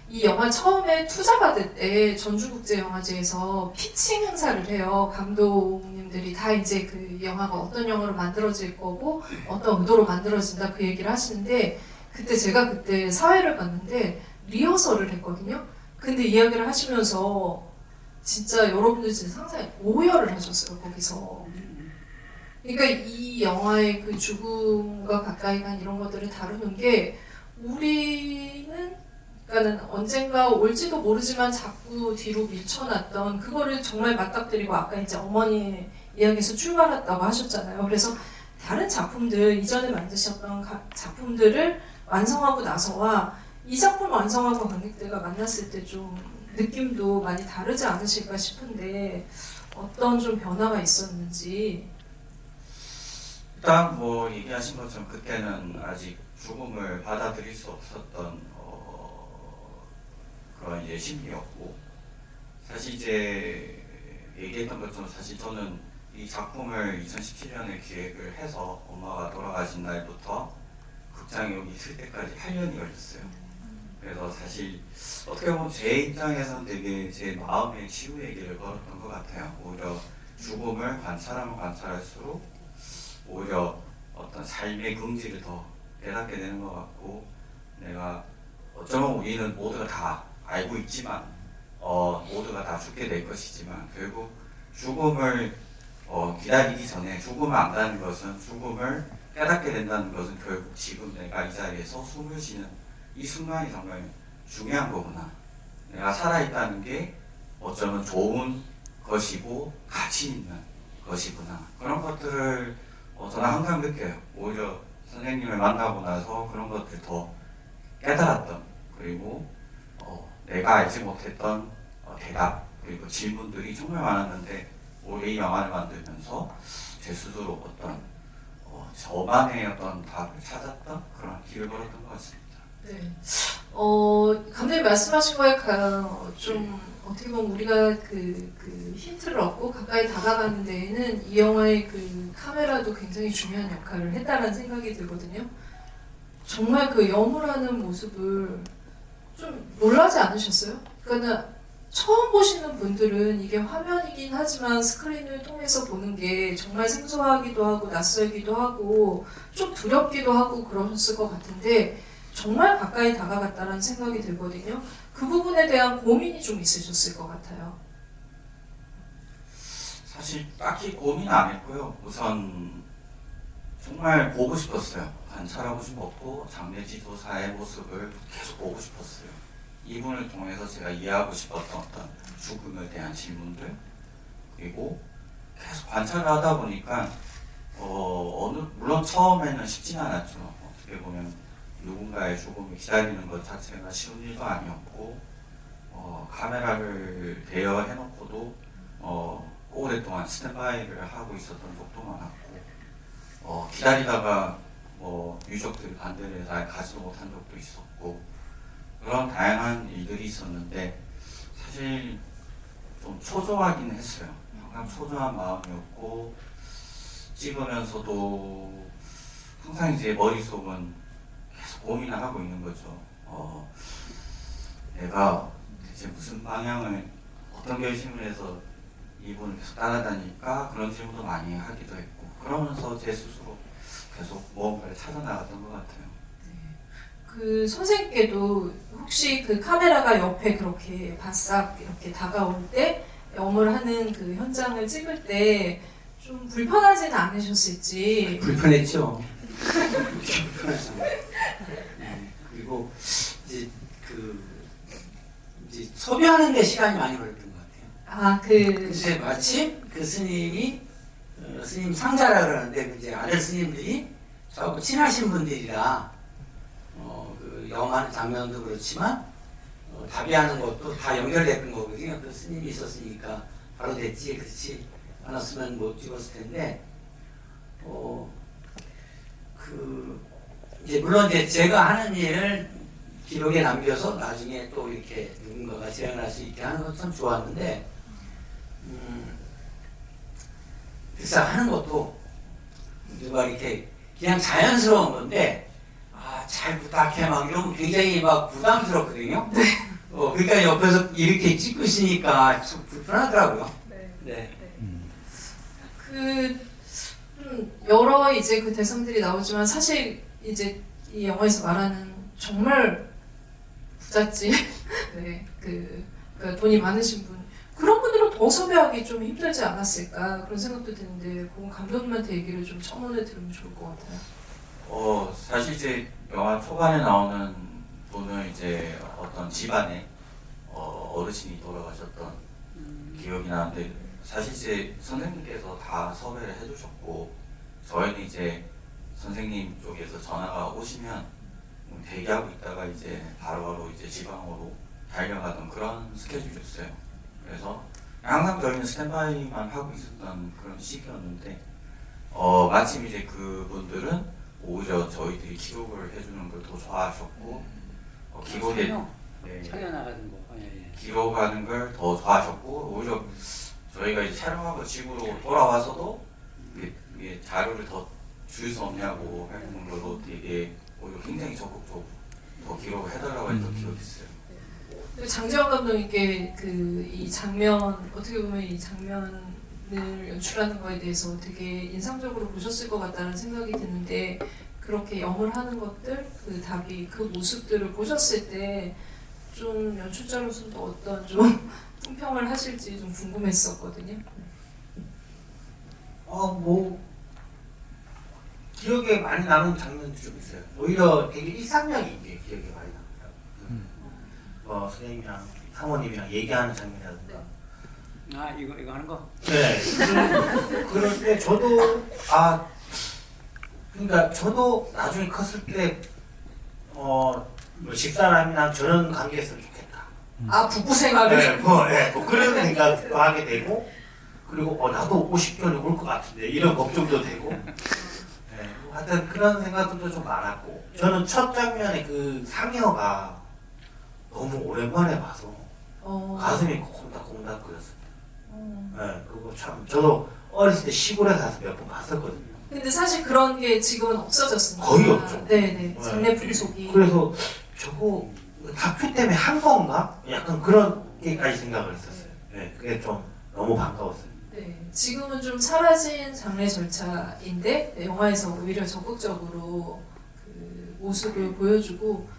S1: 이 영화 처음에 투자 받을 때 전주국제영화제에서 피칭 행사를 해요. 감독님들이 다 이제 그 영화가 어떤 영화로 만들어질 거고 어떤 의도로 만들어진다 그 얘기를 하시는데 그때 제가 그때 사회를 봤는데 리허설을 했거든요. 근데 이야기를 하시면서 진짜 여러분들 진짜 상상해 오열을 하셨어요 거기서. 그러니까 이 영화의 그 죽음과 가까이 간 이런 것들을 다루는 게 우리는 그러니까는 언젠가 올지도 모르지만 자꾸 뒤로 밀쳐놨던 그거를 정말 맞닥뜨리고 아까 이제 어머니의 이야기에서 출발했다고 하셨잖아요. 그래서 다른 작품들 이전에 만드셨던 작품들을 완성하고 나서와 이 작품 완성하고 관객들과 만났을 때 좀 느낌도 많이 다르지 않으실까 싶은데 어떤 좀 변화가 있었는지.
S2: 일단 뭐 얘기하신 것처럼 그때는 아직 죽음을 받아들일 수 없었던 그런 이제 심리였고 사실 이제 얘기했던 것처럼 사실 저는 이 작품을 2017년에 기획을 해서 엄마가 돌아가신 날부터 극장에 여기 있을 때까지 8년이 걸렸어요. 그래서 사실 어떻게 보면 제 입장에서는 되게 제 마음의 치유의 길을 걸었던 것 같아요. 오히려 죽음을 관찰하면 관찰할수록 오히려 어떤 삶의 긍지를 더 깨닫게 되는 것 같고 내가 어쩌면 우리는 모두가 다 알고 있지만 모두가 다 죽게 될 것이지만 결국 죽음을 기다리기 전에 죽음을 안다는 것은 죽음을 깨닫게 된다는 것은 결국 지금 내가 이 자리에서 숨을 쉬는 이 순간이 정말 중요한 거구나. 내가 살아있다는 게 어쩌면 좋은 것이고 가치 있는 것이구나. 그런 것들을 저는 항상 느껴요. 오히려 선생님을 만나고 나서 그런 것들 더 깨달았던 그리고 내가 알지 못했던 대답 그리고 질문들이 정말 많았는데 오히려 이 영화를 만들면서 제 스스로 어떤 저만의 어떤 답을 찾았던 그런 길을 걸었던 것 같습니다.
S1: 네. 감독님 말씀하신 거에 좀 어떻게 보면 우리가 그 힌트를 얻고 가까이 다가가는 데에는 이 영화의 그 카메라도 굉장히 중요한 역할을 했다는 생각이 들거든요. 정말 그 염울하는 모습을 좀 놀라지 않으셨어요? 그러니까 처음 보시는 분들은 이게 화면이긴 하지만 스크린을 통해서 보는 게 정말 생소하기도 하고 낯설기도 하고 좀 두렵기도 하고 그러셨을 것 같은데 정말 가까이 다가갔다는 생각이 들거든요. 그 부분에 대한 고민이 좀 있으셨을 것 같아요.
S2: 사실 딱히 고민 안 했고요. 우선 정말 보고 싶었어요. 관찰하고 싶었고 장례 지도사의 모습을 계속 보고 싶었어요. 이분을 통해서 제가 이해하고 싶었던 어떤 죽음에 대한 질문들 그리고 계속 관찰을 하다 보니까 물론 처음에는 쉽지는 않았죠. 어떻게 보면 누군가의 죽음을 기다리는 것 자체가 쉬운 일도 아니었고 카메라를 대여해놓고도 오랫동안 스탠바이를 하고 있었던 적도 많았고 기다리다가 유족들이 반대를 잘 가지도 못한 적도 있었고 그런 다양한 일들이 있었는데 사실 좀 초조하긴 했어요. 항상 초조한 마음이었고 찍으면서도 항상 이제 머릿속은 계속 고민을 하고 있는 거죠. 내가 대체 무슨 방향을 어떤 결심을 해서 이분을 계속 따라다닐까 그런 질문도 많이 하기도 했고 그러면서 제 스스로 계속 무언가를 찾아 나갔던 것 같아요.
S1: 그 선생님께도 혹시 그 카메라가 옆에 그렇게 바싹 이렇게 다가올 때 영을 하는 그 현장을 찍을 때 좀 불편하지는 않으셨을지.
S3: 불편했죠. 불편했죠. 그리고 이제 섭외하는데 시간이 많이 걸렸던 것 같아요. 근데 마침 그 스님이 스님 상자라 그러는데 이제 아들 스님들이 저하고 친하신 분들이라 그 영화하는 장면도 그렇지만 답의하는 것도 다 연결됐던 거거든요. 그 스님이 있었으니까 바로 됐지. 그렇지 않았으면 못 찍었을 텐데 이제 물론 이제 제가 하는 일을 기록에 남겨서 나중에 또 이렇게 누군가가 재현할 수 있게 하는 건 참 좋았는데 글쎄 하는 것도 누가 이렇게 그냥 자연스러운 건데 잘 부탁해 막 이러면 굉장히 막 부담스럽거든요. 그러니까 옆에서 이렇게 찍고 있으니까 좀 불편하더라고요.
S1: 네.
S3: 네.
S1: 여러 이제 그 대상들이 나오지만 사실 이제 이 영화에서 말하는 정말 부잣집, 네, 그러니까 돈이 많으신 분 그런 분들은 더 섭외하기 좀 힘들지 않았을까 그런 생각도 드는데 그건 감독님한테 얘기를 좀 첨언해 들으면 좋을 것 같아요.
S2: 사실 이제 영화 초반에 나오는 분은 이제 어떤 집안에 어르신이 돌아가셨던 기억이 나는데 사실 이제 선생님께서 다 섭외를 해주셨고 저희는 이제 선생님 쪽에서 전화가 오시면 대기하고 있다가 이제 바로바로 이제 지방으로 달려가던 그런 스케줄이었어요. 그래서 항상 저희는 스탠바이만 하고 있었던 그런 시기였는데 마침 이제 그분들은 오히려 저희들이 기록을 해주는 걸 더 좋아하셨고 기록에
S3: 촬영 나가는 거. 예.
S2: 기록하는 걸 더 좋아하셨고 오히려 저희가 이제 촬영하고 집으로 돌아와서도 이게 자료를 더 줄 수 없냐고 하는 걸로 되게 오히려 굉장히 적극적으로 더 기록을 해달라고 했던 기억이 있어요.
S1: 장재원 감독님께 이 장면 어떻게 보면 이 장면을 연출하는 거에 대해서 되게 인상적으로 보셨을 것 같다는 생각이 드는데 그렇게 영을 하는 것들 그 답이 그 모습들을 보셨을 때 좀 연출자로서도 어떤 좀 품평을 하실지 좀 궁금했었거든요.
S4: 기억에 많이 남은 장면도 좀 있어요. 오히려 되게 일상적인 게 기억에 많이 남더라고요. 선생님이랑 사모님이랑 얘기하는 장면이라든가.
S3: 이거 하는 거?
S4: 네. 그럴 때 저도 그러니까 저도 나중에 컸을 때 뭐 집사람이랑 저런 관계였으면 좋겠다.
S1: 부부 생활을.
S4: 네, 뭐 그런 생각도 하게 되고 그리고 나도 50년이 올 것 같은데 이런 걱정도 되고. 네, 하여튼 그런 생각들도 좀 많았고 저는 첫 장면에 그 상여가 너무 오랜만에 봐서 가슴이 콩닥콩닥 거렸어요. 네, 그거 참 저도 어렸을 때 시골에 가서 몇 번 봤었거든요.
S1: 근데 사실 그런 게 지금은 없어졌습니다.
S4: 거의 없죠.
S1: 네네. 장례 풍속이.
S4: 그래서 저거 다큐 때문에 한 건가? 약간 그렇게까지 생각을 했었어요. 네, 그게 좀 너무 반가웠어요.
S1: 네, 지금은 좀 사라진 장례 절차인데 영화에서 오히려 적극적으로 그 모습을 보여주고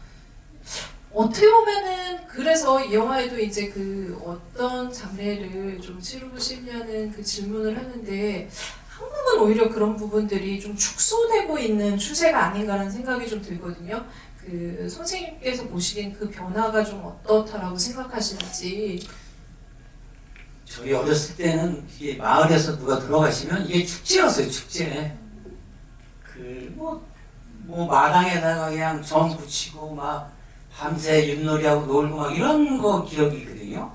S1: 어떻게 보면은 그래서 이 영화에도 이제 그 어떤 장례를 좀 치르고 싶냐는 그 질문을 하는데 한국은 오히려 그런 부분들이 좀 축소되고 있는 추세가 아닌가라는 생각이 좀 들거든요. 그 선생님께서 보시기엔 그 변화가 좀 어떻다라고 생각하시는지.
S3: 저희 어렸을 때는 이게 마을에서 누가 돌아가시면 이게 축제였어요, 축제. 뭐 마당에다가 그냥 점 붙이고 막 밤새 윷놀이하고 놀고 막 이런 거 기억이거든요.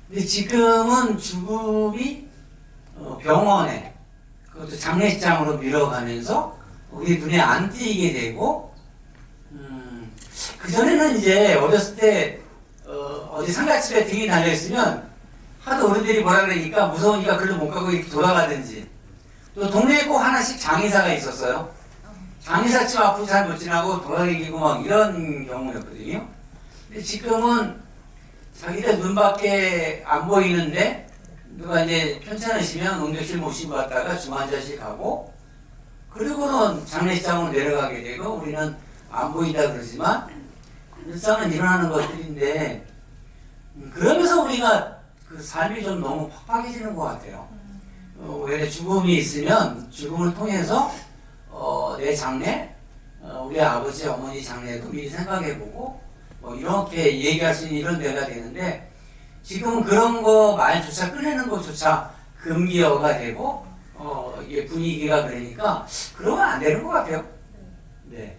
S3: 근데 지금은 죽음이 병원에 그것도 장례식장으로 밀어가면서 우리 눈에 안 띄게 되고 그전에는 이제 어렸을 때 어디 상가집에 등이 달려있으면 하도 어른들이 뭐라 그러니까 무서우니까 글로 못 가고 이렇게 돌아가든지 또 동네에 꼭 하나씩 장의사가 있었어요. 장의사 집 앞으로 잘 못 지나고 돌아다니고 막 이런 경우였거든요. 근데 지금은 자기들 눈밖에 안 보이는데 누가 이제 편찮으시면 응급실 모시고 갔다가 중환자실 가고 그리고는 장례식장으로 내려가게 되고 우리는 안 보인다 그러지만 일상은 일어나는 것들인데 그러면서 우리가 그 삶이 좀 너무 팍팍해지는 것 같아요. 왜 죽음이 있으면 죽음을 통해서 내 장래, 우리 아버지 어머니 장래도 미리 생각해보고 뭐 이렇게 얘기할 수 있는 이런 데가 되는데 지금은 그런 거 말조차 꺼내는 것조차 금기어가 되고 이게 분위기가 그러니까 그러면 안 되는 것 같아요. 네.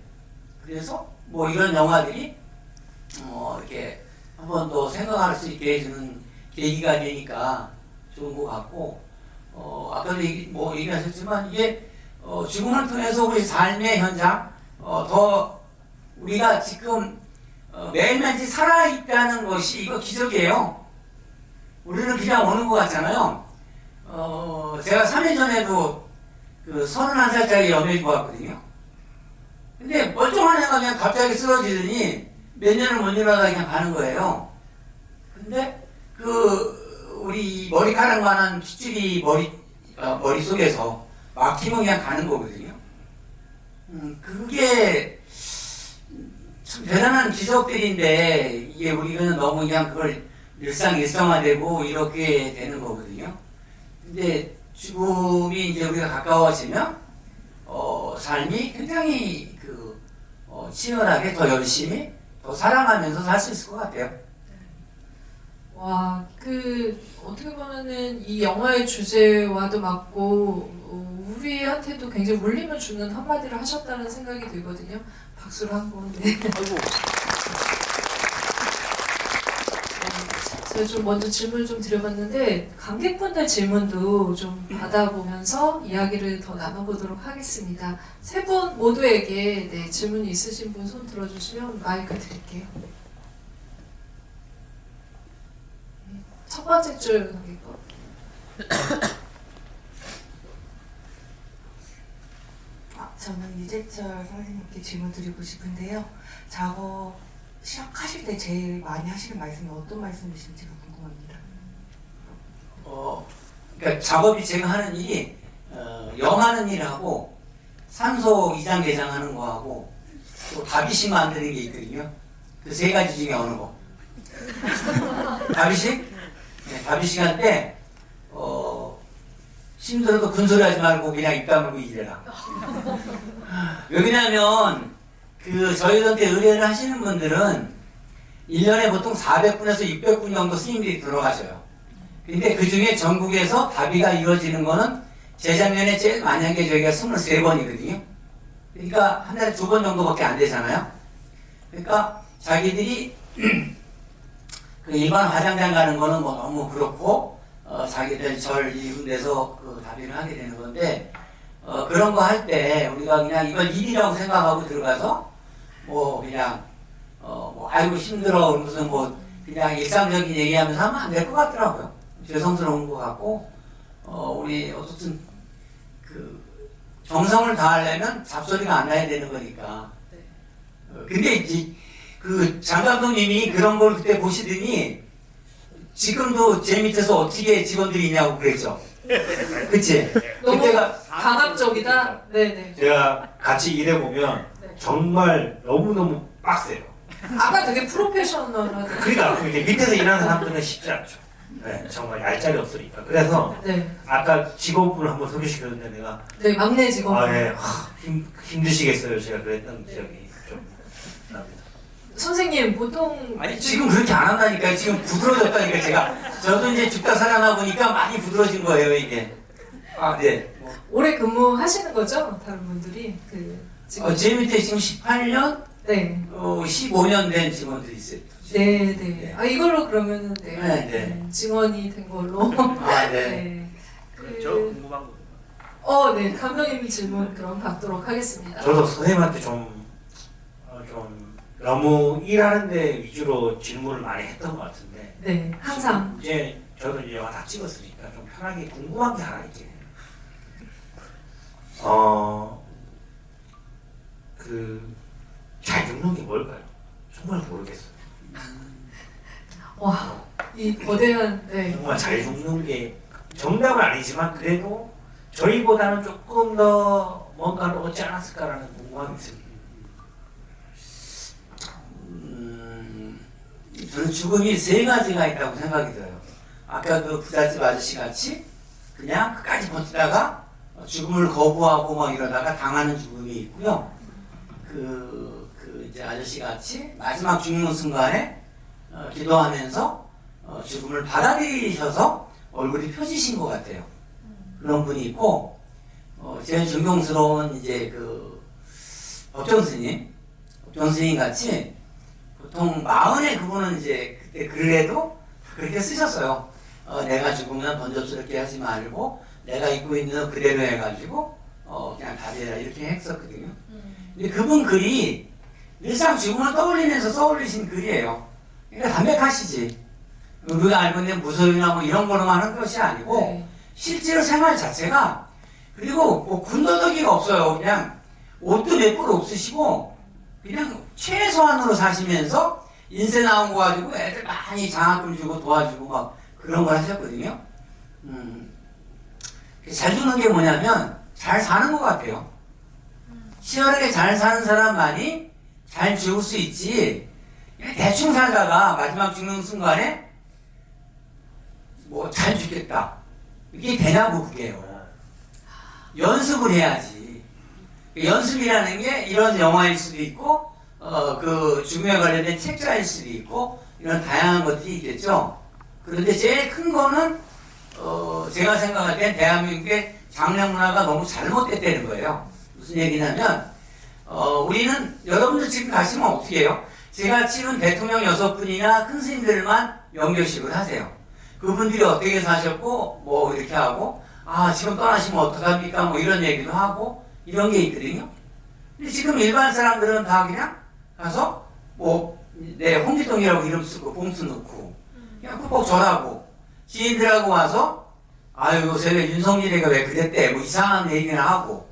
S3: 그래서 뭐 이런 영화들이 이렇게 한 번 더 생각할 수 있게 해주는 계기가 되니까 좋은 것 같고 아까도 얘기하셨지만 이게 죽음을 통해서 우리 삶의 현장 더 우리가 지금 매일매일 살아있다는 것이 이거 기적이에요. 우리는 그냥 오는 것 같잖아요. 제가 3년 전에도 그 31살짜리 연예인 보았거든요. 근데 멀쩡한 애가 그냥 갑자기 쓰러지더니 몇 년을 못 일어나다 그냥 가는 거예요. 근데 우리 머리카락만한 핏줄이 머릿속에서 막히면 그냥 가는 거거든요. 그게 참 대단한 기적들인데 이게 우리는 너무 그냥 그걸 일상화되고 이렇게 되는 거거든요. 근데 죽음이 이제 우리가 가까워지면 삶이 굉장히 치열하게 더 열심히 더 사랑하면서 살 수 있을 것 같아요.
S1: 와, 어떻게 보면은 이 영화의 주제와도 맞고, 우리한테도 굉장히 울림을 주는 한마디를 하셨다는 생각이 들거든요. 박수를 한번. 네. 제가 좀 먼저 질문을 좀 드려봤는데, 관객분들 질문도 좀 받아보면서 이야기를 더 나눠보도록 하겠습니다. 세 분 모두에게 네, 질문이 있으신 분 손 들어주시면 마이크 드릴게요. 첫 번째 줄 관객분.
S5: 저는 유재철 선생님께 질문 드리고 싶은데요. 작업 시작하실 때 제일 많이 하시는 말씀이 어떤 말씀이신지가 궁금합니다.
S3: 그러니까 작업이 제가 하는 일이 염하는 일하고 산소 이장 개장하는 거하고 또 다비식 만드는 게 있거든요. 그 세 가지 중에 어느 거? 다비식? 네, 다비식 할 때 힘들어도 군소리 하지 말고 그냥 입 다물고 일해라. 왜 그러냐면 저희한테 의뢰를 하시는 분들은 1년에 보통 400분에서 600분 정도 스님들이 들어가셔요. 근데 그 중에 전국에서 다비가 이루어지는 거는 재작년에 제일 많이 한 게 저희가 23번이거든요. 그러니까 한 달에 2번 정도밖에 안 되잖아요. 그러니까 자기들이 그 일반 화장장 가는 거는 뭐 너무 그렇고 자기들 절 이런 데서 다비를 하게 되는 건데 그런 거 할 때 우리가 그냥 이걸 일이라고 생각하고 들어가서 뭐 그냥 뭐 아이고 힘들어 무슨 뭐 그냥 일상적인 얘기하면서 하면 안 될 것 같더라고요. 죄송스러운 것 같고 우리 어쨌든 정성을 다하려면 잡소리가 안 나야 되는 거니까. 근데 이제 장 감독님이 그런 걸 그때 보시더니 지금도 제 밑에서 어떻게 직원들이 있냐고 그랬죠. 그치?
S1: 너무
S3: 그때가
S1: 강압적이다. 네네.
S4: 제가 같이 일해보면
S1: 네.
S4: 정말 너무너무 빡세요.
S1: 아까 되게 프로페셔널하다.
S4: 그러니까 이제 밑에서 일하는 사람들은 쉽지 않죠. 네, 정말 얄짤이 없으니까. 그래서
S1: 네.
S4: 아까 직원분을 한번 소개시켰는데 내가
S1: 네, 막내 직원.
S4: 힘드시겠어요. 제가 그랬던 기억이 좀 납니다.
S1: 선생님 보통
S3: 아니 지금 그렇게 안 한다니까요. 지금 부드러워졌다니까 저도 이제 죽다 살아나 보니까 많이 부드러워진 거예요 이게. 네.
S1: 오래 근무하시는 거죠? 다른 분들이 지금.
S3: 제 밑에 지금 18년,
S1: 네.
S3: 15년 된 직원들이 있어요.
S1: 네. 아 이걸로 그러면은 네.
S3: 네.
S1: 직원이 된 걸로.
S3: 네.
S1: 네.
S6: 저 궁금한 거.
S1: 네. 감독님 질문 그럼 받도록 하겠습니다.
S4: 저도 선생님한테 좀 너무 일하는데 위주로 질문을 많이 했던 것 같은데.
S1: 네. 항상.
S4: 이제 저도 이제 영화 다 찍었으니까 좀 편하게 궁금한 게 하나 있긴 해요. 잘 죽는 게 뭘까요? 정말 모르겠어요.
S1: 와, 이 거대한 네.
S4: 정말 잘 죽는 게 정답은 아니지만 그래도 저희보다는 조금 더 뭔가를 얻지 않았을까라는 궁금함이 있습니다.
S3: 저는 죽음이 세 가지가 있다고 생각이 들어요. 아까 그 부잣집 아저씨 같이 그냥 끝까지 버티다가 죽음을 거부하고 막 이러다가 당하는 죽음이 있고요. 이제 아저씨 같이 마지막 죽는 순간에 기도하면서 죽음을 받아들이셔서 얼굴이 펴지신 것 같아요. 그런 분이 있고, 제일 존경스러운 이제 법정 스님 같이 보통 마흔에 그분은 이제 그때 글에도 그렇게 쓰셨어요. 내가 죽으면 번잡스럽게 하지 말고 내가 입고 있는 그대로 해가지고 그냥 답해라 이렇게 했었거든요. 근데 그분 글이 일상 죽음을 떠올리면서 써올리신 글이에요. 그러니까 담백하시지. 우리가 알고 있는 무속이나 뭐 이런 거로만 하는 것이 아니고
S1: 네.
S3: 실제로 생활 자체가 그리고 뭐 군더더기가 없어요. 그냥 옷도 몇 벌 없으시고 그냥 최소한으로 사시면서 인쇄 나온 거 가지고 애들 많이 장학금 주고 도와주고 막 그런 걸 하셨거든요. 잘 주는 게 뭐냐면 잘 사는 것 같아요. 치열하게 잘 사는 사람만이 잘 죽을 수 있지. 대충 살다가 마지막 죽는 순간에 뭐 잘 죽겠다. 이게 되냐고 그게요. 연습을 해야지. 연습이라는 게 이런 영화일 수도 있고, 그 죽음에 관련된 책자일 수도 있고, 이런 다양한 것들이 있겠죠. 그런데 제일 큰 거는, 제가 생각할 땐 대한민국의 장례 문화가 너무 잘못됐다는 거예요. 무슨 얘기냐면, 우리는, 여러분들 지금 가시면 어떻게 해요? 제가 치른 대통령 6분이나 큰 스님들만 영교식을 하세요. 그분들이 어떻게 사셨고, 뭐 이렇게 하고, 아, 지금 떠나시면 어떡합니까? 뭐 이런 얘기도 하고, 이런 게 있거든요. 근데 지금 일반 사람들은 다 그냥 가서, 뭐, 내 홍길동이라고 이름 쓰고, 봉수 넣고, 그냥 꼭 절하고, 지인들하고 와서, 아유, 요새 왜 윤석열이가 왜 그랬대? 뭐 이상한 얘기나 하고,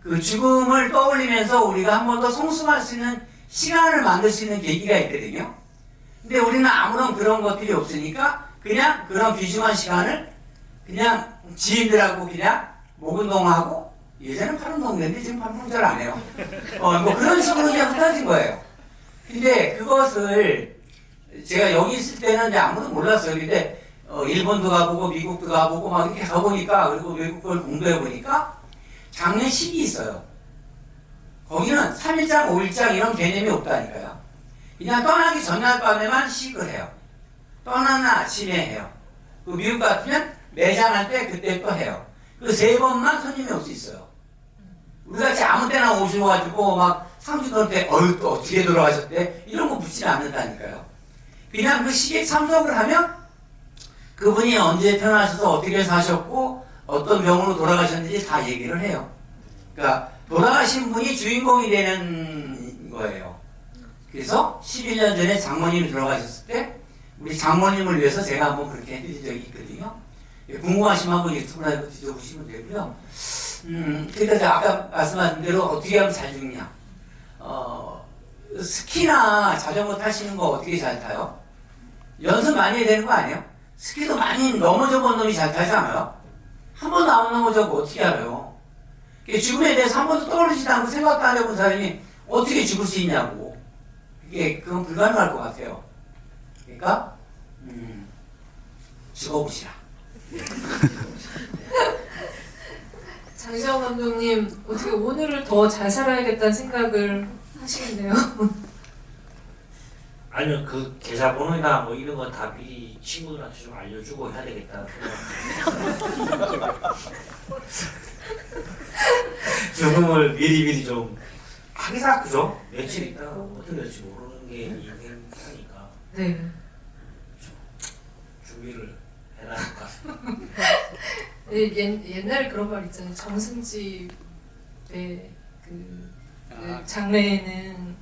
S3: 그 죽음을 떠올리면서 우리가 한 번 더 성숙할 수 있는 시간을 만들 수 있는 계기가 있거든요. 근데 우리는 아무런 그런 것들이 없으니까 그냥 그런 귀중한 시간을 그냥 지인들하고 그냥 목 운동하고 예전엔 팔 운동했는데 지금 팔 운동 잘 안 해요. 뭐 그런 식으로 그냥 흩어진 거예요. 근데 그것을 제가 여기 있을 때는 이제 아무도 몰랐어요. 근데 일본도 가보고 미국도 가보고 막 이렇게 가보니까 그리고 외국 걸 공부해 보니까 장례식이 있어요. 거기는 3일장, 5일장 이런 개념이 없다니까요. 그냥 떠나기 전날 밤에만 식을 해요. 떠나는 아침에 해요. 그 미국 같으면 매장할 때 그때 또 해요. 그 3번만 손님이 올 수 있어요. 우리같이 아무 때나 오셔가지고 막 상주들한테 어휴 또 어떻게 돌아가셨대? 이런 거 묻지 않는다니까요. 그냥 그 시기에 참석을 하면 그분이 언제 태어나셔서 어떻게 사셨고 어떤 병으로 돌아가셨는지 다 얘기를 해요. 그러니까 돌아가신 분이 주인공이 되는 거예요. 그래서 11년 전에 장모님이 돌아가셨을 때 우리 장모님을 위해서 제가 한번 그렇게 해드린 적이 있거든요. 궁금하시면 한번 유튜브나 뒤져보시면 되고요. 그러니까 제가 아까 말씀하신 대로 어떻게 하면 잘 죽냐. 스키나 자전거 타시는 거 어떻게 잘 타요? 연습 많이 해야 되는 거 아니에요? 스키도 많이 넘어져 본 놈이 잘 타잖아요. 한 번도 안 넘어져고 어떻게 알아요? 죽음에 대해서 한 번도 떠오르지도 않고 생각도 안 해본 사람이 어떻게 죽을 수 있냐고. 그건 불가능할 것 같아요. 그러니까 죽어보시라.
S1: 장시영 감독님 어떻게 오늘을 더 잘 살아야겠다는 생각을 하시겠네요.
S4: 아니요, 그 계좌번호나 뭐 이런 건 다 미리 친구들한테 좀 알려주고 해야 되겠다. 죽음을 미리 좀 하기사 그죠? 며칠 있다가 어떻게 될지 모르는 게 인생이니까
S1: 네.
S4: 준비를 해놔야 할 것 같습니다.
S1: 옛날에 그런 말 있잖아요. 정승집의 장래에는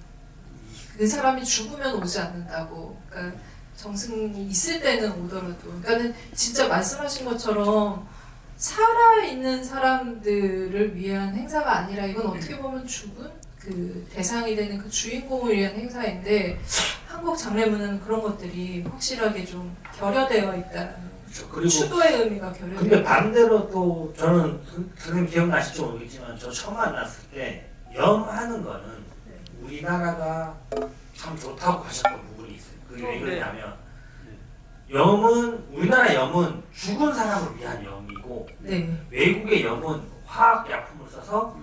S1: 그 사람이 죽으면 오지 않는다고. 그러니까 정승이 있을 때는 오더라도. 그러니까는 진짜 말씀하신 것처럼 살아있는 사람들을 위한 행사가 아니라 이건 어떻게 보면 죽은 그 대상이 되는 그 주인공을 위한 행사인데 한국 장례문은 그런 것들이 확실하게 좀 결여되어 있다.
S4: 그리고
S1: 추도의 의미가 결여되어
S4: 근데
S1: 있다.
S4: 반대로 또 저는 선생님 기억나실지 모르겠지만 저 처음 만났을 때 염하는 거는 우리나라가 참 좋다고 하셨던 부분이 있어요. 그게 왜 그러냐면 염은 우리나라 염은 죽은 사람을 위한 염이고
S1: 네.
S4: 외국의 염은 화학 약품을 써서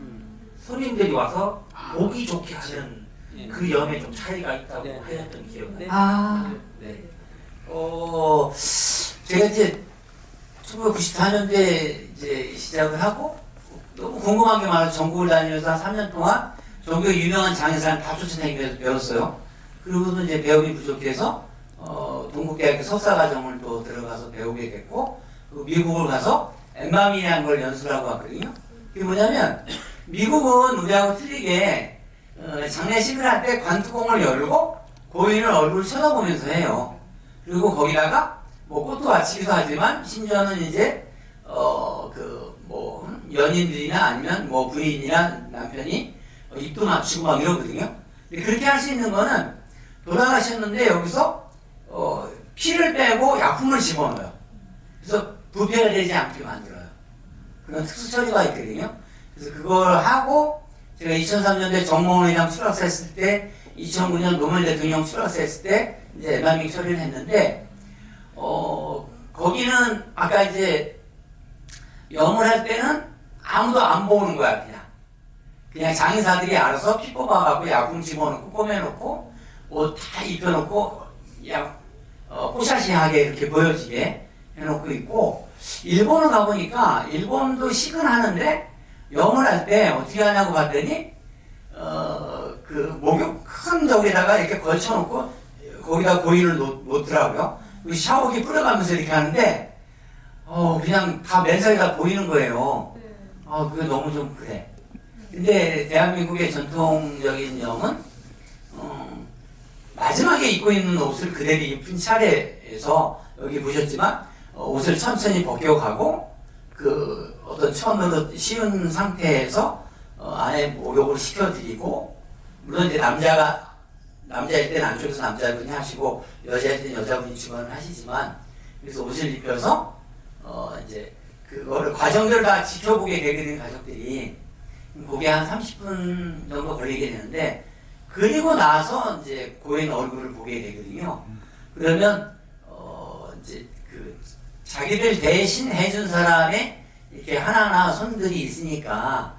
S4: 손님들이 와서 보기 좋게 하는 그 염에 좀 차이가 있다고
S3: 네.
S4: 하였던 기억이 나요.
S1: 아,
S3: 네. 제가 이제 1994년도에 이제 시작을 하고 너무 궁금한 게 많아서 전국을 다니면서 한 3년 동안 전국의 유명한 장의사를 다 쫓아다니면서 배웠어요. 그리고는 이제 배움이 부족해서 동국대학교 석사과정을 또 들어가서 배우게 됐고 그리고 미국을 가서 엠밤이라는 걸 연수하고 왔거든요. 그게 뭐냐면 미국은 우리하고 틀리게 장례식을 할 때 관뚜껑을 열고 고인을 얼굴을 쳐다보면서 해요. 그리고 거기다가 뭐 꽃도 바치기도 하지만 심지어는 이제 뭐 연인들이나 아니면 뭐 부인이나 남편이 입도 맞추고 막 이러거든요. 근데 그렇게 할 수 있는 거는 돌아가셨는데 여기서 피를 빼고 약품을 집어넣어요. 그래서 부패가 되지 않게 만들어요. 그런 특수 처리가 있거든요. 그래서 그걸 하고 제가 2003년도에 정몽원 회장 출락했을 때 2009년 노무현 대통령 출락했을 때 이제 에마밍 처리를 했는데 거기는 아까 이제 염을 할 때는 아무도 안 보는 거야. 그냥 장의사들이 알아서 피 뽑아갖고 약품 집어넣고 꼬매놓고 옷 다 입혀놓고 뽀샤시하게 이렇게 보여지게 해놓고 있고, 일본을 가보니까 일본도 식은 하는데 염을 할 때 어떻게 하냐고 봤더니 그 목욕 큰 저기다가 이렇게 걸쳐놓고 거기다 고인을 놓더라고요. 그리고 샤워기 뿌려가면서 이렇게 하는데 그냥 다 맨살이 다 보이는 거예요. 그게 너무 좀 그래. 근데 대한민국의 전통적인 염은 마지막에 입고 있는 옷을 그대로 입은 차례에서 여기 보셨지만 옷을 천천히 벗겨가고 그 어떤 천으로 씌운 상태에서 안에 목욕을 시켜드리고, 물론 이제 남자일 때는 안쪽에서 남자분이 하시고 여자일 때는 여자분이 주관을 하시지만, 그래서 옷을 입혀서 이제 그거를 과정들을 다 지켜보게 되거든요. 가족들이 그게 한 30분 정도 걸리게 되는데, 그리고 나서 이제 고인 얼굴을 보게 되거든요. 그러면 이제 그 자기들 대신 해준 사람의 이렇게 하나하나 손들이 있으니까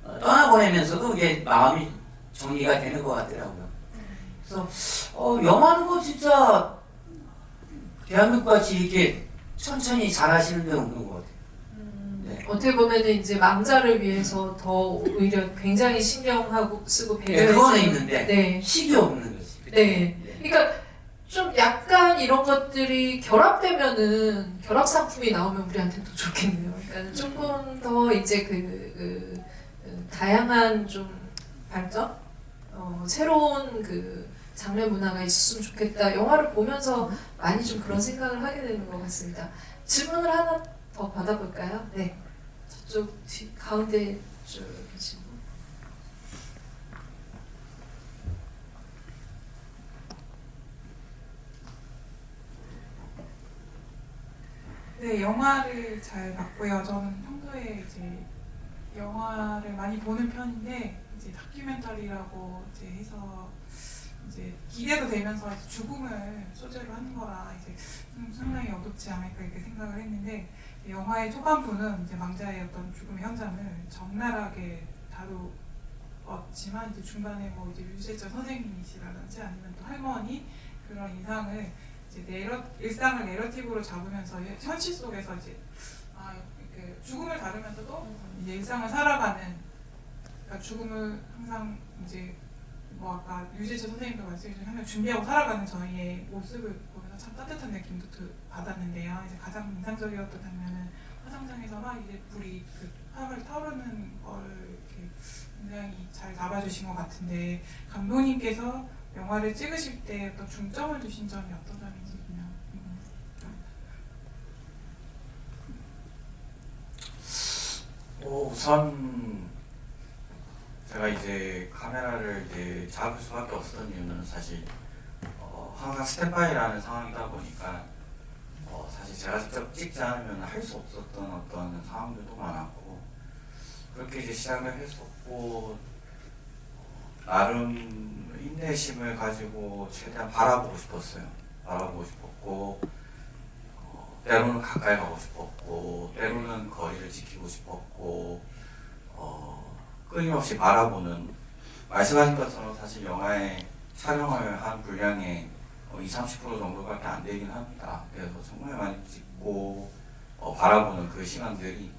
S3: 떠나보내면서도 그게 마음이 정리가 되는 것 같더라고요. 그래서 염하는 거 진짜 대한민국 같이 이렇게 천천히 잘하시는 데는 없는 것 같아요. 네.
S1: 어떻게 보면 이제 망자를 위해서 더 오히려 굉장히 신경하고 쓰고
S3: 네,
S1: 배려해서
S3: 그거는 있는데
S1: 네.
S3: 식이 없는 거지.
S1: 네. 그러니까 좀 약간 이런 것들이 결합되면은 결합 상품이 나오면 우리한테도 좋겠네요. 그러니까 조금 더 이제 그 다양한 좀 발전, 새로운 그 장르 문화가 있었으면 좋겠다. 영화를 보면서 많이 좀 그런 생각을 하게 되는 것 같습니다. 질문을 하나 더 받아볼까요? 네, 저쪽 가운데 쭉 계신 분.
S7: 네, 영화를 잘 봤고요. 저는 평소에 이제 영화를 많이 보는 편인데, 이제 다큐멘터리라고 이제 해서 이제 기대도 되면서 죽음을 소재로 하는 거라 이제 좀 상당히 어둡지 않을까 이렇게 생각을 했는데, 영화의 초반부는 이제 망자의 어떤 죽음의 현장을 적나라하게 다루었지만, 이제 중간에 뭐 이제 유재철 선생님이시라든지 아니면 또 할머니 그런 인상을 이제 일상을 내러티브로 잡으면서 현실 속에서 이제 그 죽음을 다루면서도 이제 일상을 살아가는, 그러니까 죽음을 항상 이제 뭐 아까 유재철 선생님도 말씀해 주신 항상 준비하고 살아가는 저희의 모습을 보면서 참 따뜻한 느낌도 받았는데요. 이제 가장 인상적이었던 장면은 화장장에서 막 이제 불이 그 화를 타오르는 걸 이렇게 굉장히 잘 잡아주신 것 같은데, 감독님께서 영화를 찍으실 때 어떤 중점을 두신 점이 어떤 점인지 그냥
S2: 우선 제가 이제 카메라를 이제 잡을 수밖에 없었던 이유는 사실 항상 스탠바이라는 상황이다 보니까 사실 제가 직접 찍지 않으면 할 수 없었던 어떤 상황들도 많았고, 그렇게 이제 시작을 했었고, 나름 인내심을 가지고 최대한 바라보고 싶었어요. 바라보고 싶었고, 때로는 가까이 가고 싶었고, 때로는 거리를 지키고 싶었고, 끊임없이 바라보는, 말씀하신 것처럼 사실 영화의 촬영을 한 분량의 20-30% 정도밖에 안 되긴 합니다. 그래서 정말 많이 찍고 바라보는 그 시간들이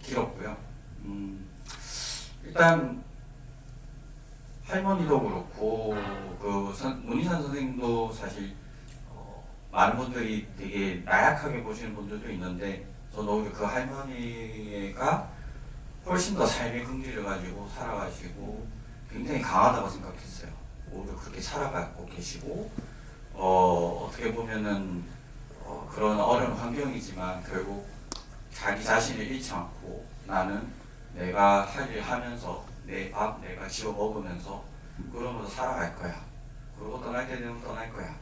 S2: 길었고요. 일단 할머니도 그렇고 문희산 선생님도 사실 많은 분들이 되게 나약하게 보시는 분들도 있는데, 저는 오히려 그 할머니가 훨씬 더 삶의 긍지를 가지고 살아가시고 굉장히 강하다고 생각했어요. 오히려 그렇게 살아가고 계시고, 어떻게 보면은 그런 어려운 환경이지만 결국 자기 자신을 잃지 않고, 나는 내가 할 일 하면서 내 밥 내가 지어 먹으면서 그러면서 살아갈 거야. 그러고 떠날 때 되면 떠날 거야.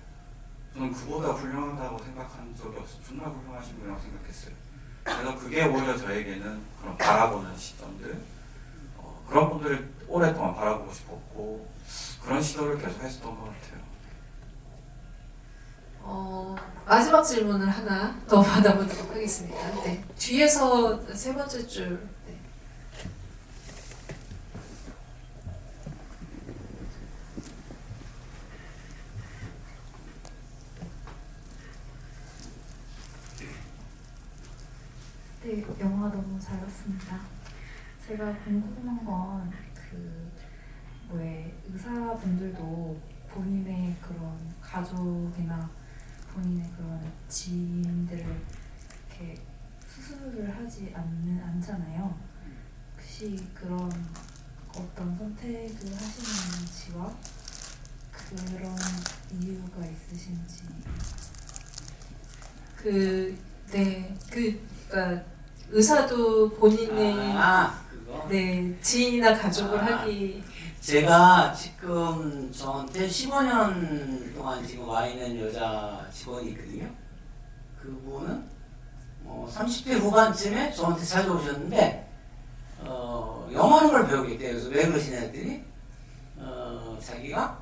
S2: 저는 그보다 훌륭하다고 생각한 적이 없어. 정말 훌륭하신 분이라고 생각했어요. 그래서 그게 오히려 저에게는 그런 바라보는 시점들, 그런 분들을 오랫동안 바라보고 싶었고 그런 시도를 계속 했었던 것 같아요.
S1: 마지막 질문을 하나 더 받아보도록 하겠습니다. 네, 뒤에서 세 번째 줄. 네.
S8: 네, 영화 너무 잘 봤습니다. 제가 궁금한 건 왜 의사분들도 본인의 그런 가족이나 본인의 그런 지인들을 이렇게 수술을 하지 않잖아요. 혹시 그런 어떤 선택을 하시는지와 그런 이유가 있으신지.
S1: 그러니까 의사도 본인의
S3: 그거?
S1: 네, 지인이나 가족을 하기.
S3: 제가 지금 저한테 15년 동안 지금 와 있는 여자 직원이 있거든요. 그분은 30대 후반쯤에 저한테 찾아오셨는데 영어하는 걸 배우겠대요. 그래서 왜 그러시냐 했더니 자기가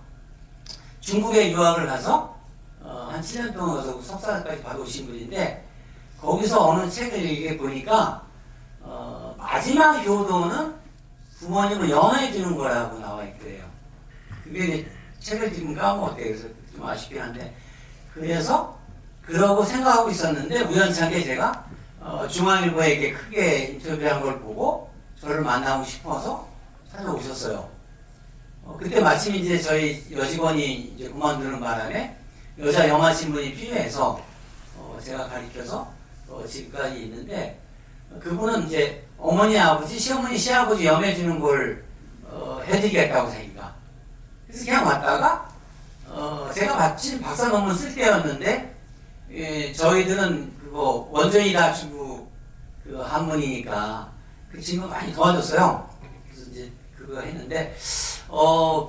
S3: 중국에 유학을 가서 한 7년 동안 가서 석사까지 받아오신 분인데 거기서 어느 책을 읽게 보니까 마지막 효도는 부모님을 영화해 주는 거라고 나와 있대요. 그게 책을 지금 까먹었대요. 그래서 좀 아쉽긴 한데 그래서 그러고 생각하고 있었는데 우연찮게 제가 중앙일보에 이렇게 크게 인터뷰한 걸 보고 저를 만나고 싶어서 찾아오셨어요. 그때 마침 이제 저희 여직원이 이제 그만두는 바람에 여자 영화 신문이 필요해서 제가 가르쳐서 지금까지 있는데 그분은 이제 어머니, 아버지, 시어머니, 시아버지 염해주는 걸 해드리겠다고 자기가. 그래서 그냥 왔다가 제가 마침 박사 논문 쓸 때였는데 저희들은 그거 원전이다 중국 그 한문이니까 그 친구 많이 도와줬어요. 그래서 이제 그거 했는데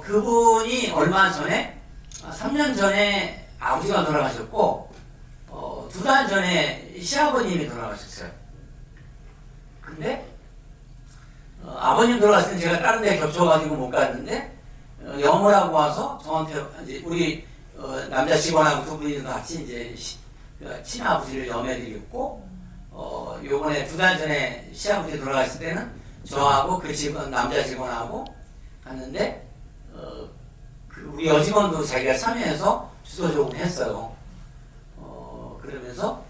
S3: 그분이 얼마 전에 3년 전에 아버지가 돌아가셨고 2달 전에 시아버님이 돌아가셨어요. 근데 아버님 돌아갔을 때 제가 다른 데 겹쳐가지고 못 갔는데 염을 와서 저한테 이제 우리 남자 직원하고 두 분이 같이 이제 친아버지를 염해드렸고 요번에 2달 전에 시아버지 돌아갔을 때는 저하고 그 직원 남자 직원하고 갔는데 우리 여직원도 자기가 참여해서 주도적으로 했어요. 그러면서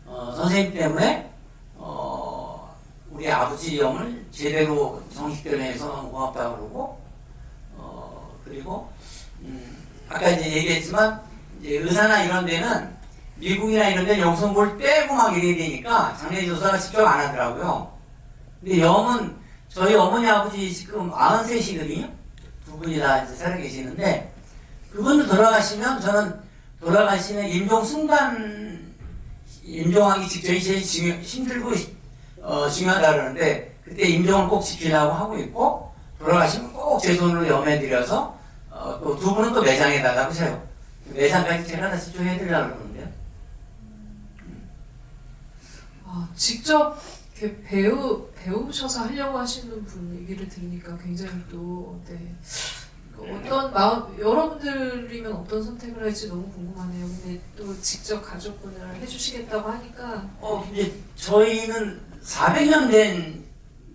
S3: 선생님 때문에 우리 아버지 염을 제대로 정식대로 해서 너무 고맙다고 그러고 그리고 아까 이제 얘기했지만 이제 의사나 이런 데는 미국이나 이런 데는 영성볼 떼고 막 이래야 되니까 장례조사가 직접 안 하더라고요. 근데 염은 저희 어머니 아버지 지금 93이거든요. 두 분이 다 이제 살아계시는데 그분도 돌아가시면 저는 돌아가시는 임종 순간 임종하기 직전이 제일 힘들고 중요하다 그러는데 그때 임종을 꼭 지키려고 하고 있고 돌아가시면 꼭 제 손으로 염해드려서 또 두 분은 또 매장에 달라고 매장까지 제가 다시 좀 해드리려고 그러는데요.
S1: 직접 이렇게 배우셔서 하려고 하시는 분 얘기를 들으니까 굉장히 또 어떤 마음, 여러분들이면 어떤 선택을 할지 너무 궁금하네요. 근데 또 직접 가족분을 해주시겠다고 하니까.
S3: 이제 저희는 400년 된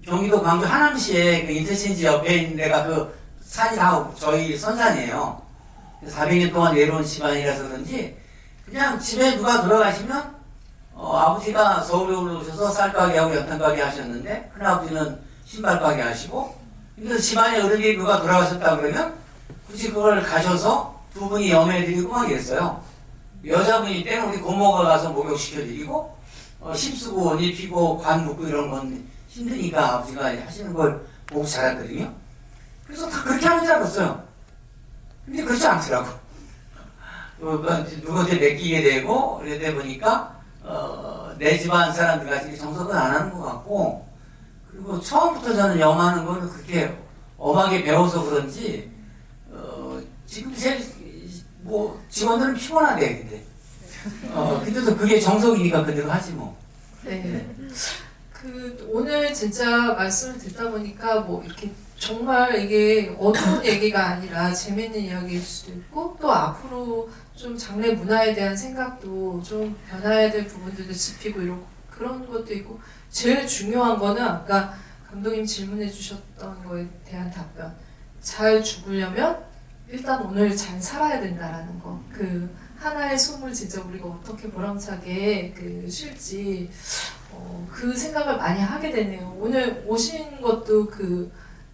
S3: 경기도 광주 하남시에 그 인터체인지 옆에 있는 데가 그 산이 다 저희 선산이에요. 400년 동안 내려온 집안이라서 그런지 그냥 집에 누가 돌아가시면 아버지가 서울에 올라오셔서 쌀가게하고 연탄가게 하셨는데 큰아버지는 신발가게 하시고 근데 집안에 어른이 누가 돌아가셨다 그러면 굳이 그걸 가셔서 두 분이 염해드리고 막 이랬어요. 여자분이 때는 우리 고모가 가서 목욕시켜드리고 힘쓰고 옷 입히고 관 묶고 이런 건 힘드니까 아버지가 하시는 걸 보고 자랐거든요. 그래서 다 그렇게 하는 줄 알았어요. 근데 그렇지 않더라고. 누구한테 맡기게 되고 그러다 보니까 내 집안 사람들 같이 정석은 안 하는 것 같고 그리고 처음부터 저는 염하는 거는 그렇게 엄하게 배워서 그런지 지금 뭐 직원들은 피곤하대 근데. 근데도 그게 정석이니까 그대로 하지 뭐.
S1: 네. 오늘 진짜 말씀을 듣다 보니까 뭐 이렇게 정말 이게 어두운 얘기가 아니라 재밌는 이야기일 수도 있고 또 앞으로 좀 장례 문화에 대한 생각도 좀 변화해야 될 부분들도 짚히고 이런 그런 것도 있고 제일 중요한 거는 아까 감독님 질문해 주셨던 거에 대한 답변. 잘 죽으려면 일단 오늘 잘 살아야 된다라는 거. 하나의 소물 진짜 우리가 어떻게 보람차게 쉴지 그 생각을 많이 하게 되네요. 오늘 오신 것도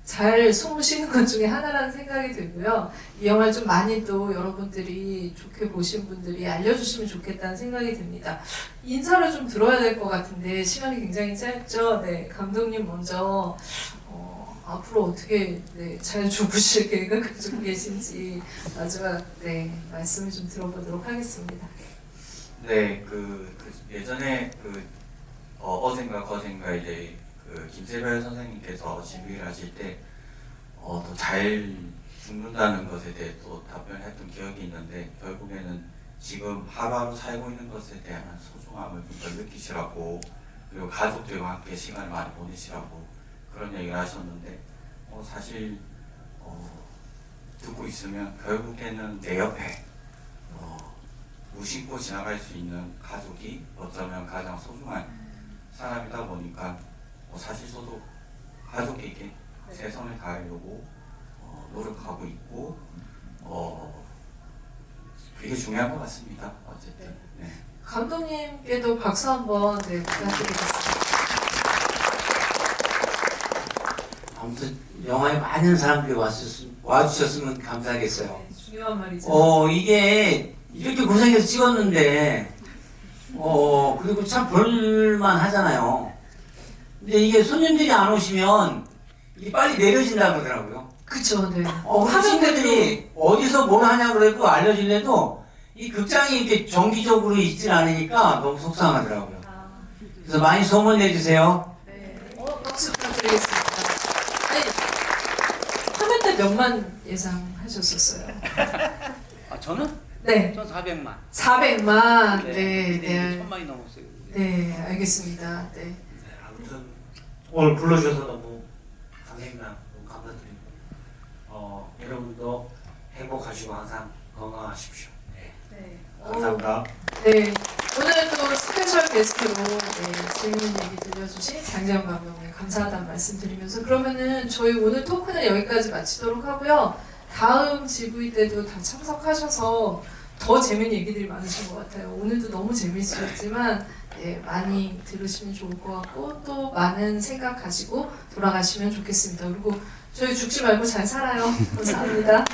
S1: 잘 소물 쉬는 것 중에 하나라는 생각이 들고요. 이 영화를 좀 많이 또 여러분들이 좋게 보신 분들이 알려주시면 좋겠다는 생각이 듭니다. 인사를 좀 들어야 될 것 같은데 시간이 굉장히 짧죠. 네, 감독님 먼저 앞으로 어떻게 잘 죽으실 계획을 가지고 계신지 마지막 말씀을 좀 들어보도록 하겠습니다.
S2: 네, 예전에 어젠가 거젠가 이제 김세별 선생님께서 집의를 하실 때 더 잘 죽는다는 것에 대해 또 답변했던 기억이 있는데 결국에는 지금 하루하루 살고 있는 것에 대한 소중함을 더 느끼시라고 그리고 가족들과 함께 시간을 많이 보내시라고 그런 얘기를 하셨는데 사실 듣고 있으면 결국에는 내 옆에 무심코 지나갈 수 있는 가족이 어쩌면 가장 소중한 사람이다 보니까 사실 저도 가족에게 최선을 다하려고 노력하고 있고 그게 중요한 것 같습니다. 어쨌든 네.
S1: 감독님께도 박수 한번 부탁드리겠습니다.
S3: 아무튼 영화에 많은 사람들이 와주셨으면 감사하겠어요.
S1: 네, 중요한 말이죠.
S3: 이게 이렇게 고생해서 찍었는데 그리고 참 볼만 하잖아요. 근데 이게 손님들이 안 오시면 이게 빨리 내려진다 그러더라고요.
S1: 그쵸, 네.
S3: 친구들이 어디서 뭘 하냐고 그래도 알려주려도 이 극장이 이렇게 정기적으로 있질 않으니까 너무 속상하더라고요. 그래서 많이 소문 내주세요.
S1: 네. 박수 부탁드리겠습니다. 화면 때 몇만 예상하셨었어요?
S3: 저는?
S1: 네.
S3: 전 400만.
S1: 400만. 네.
S3: 1000만이 넘었어요.
S1: 네, 알겠습니다. 네.
S4: 아무튼 오늘 불러주셔서 너무 감사합니다. 너무 감사드립니다. 여러분도 행복하시고 항상 건강하십시오. 네. 감사합니다.
S1: 네. 오늘 또 스페셜 게스트로 재밌는 얘기 들려주신 장재현 감독님 감사하다는 말씀드리면서 그러면은 저희 오늘 토크는 여기까지 마치도록 하고요. 다음 GV 때도 다 참석하셔서 더 재밌는 얘기들이 많으신 것 같아요. 오늘도 너무 재밌으셨지만 많이 들으시면 좋을 것 같고 또 많은 생각 가지고 돌아가시면 좋겠습니다. 그리고 저희 죽지 말고 잘 살아요. 감사합니다.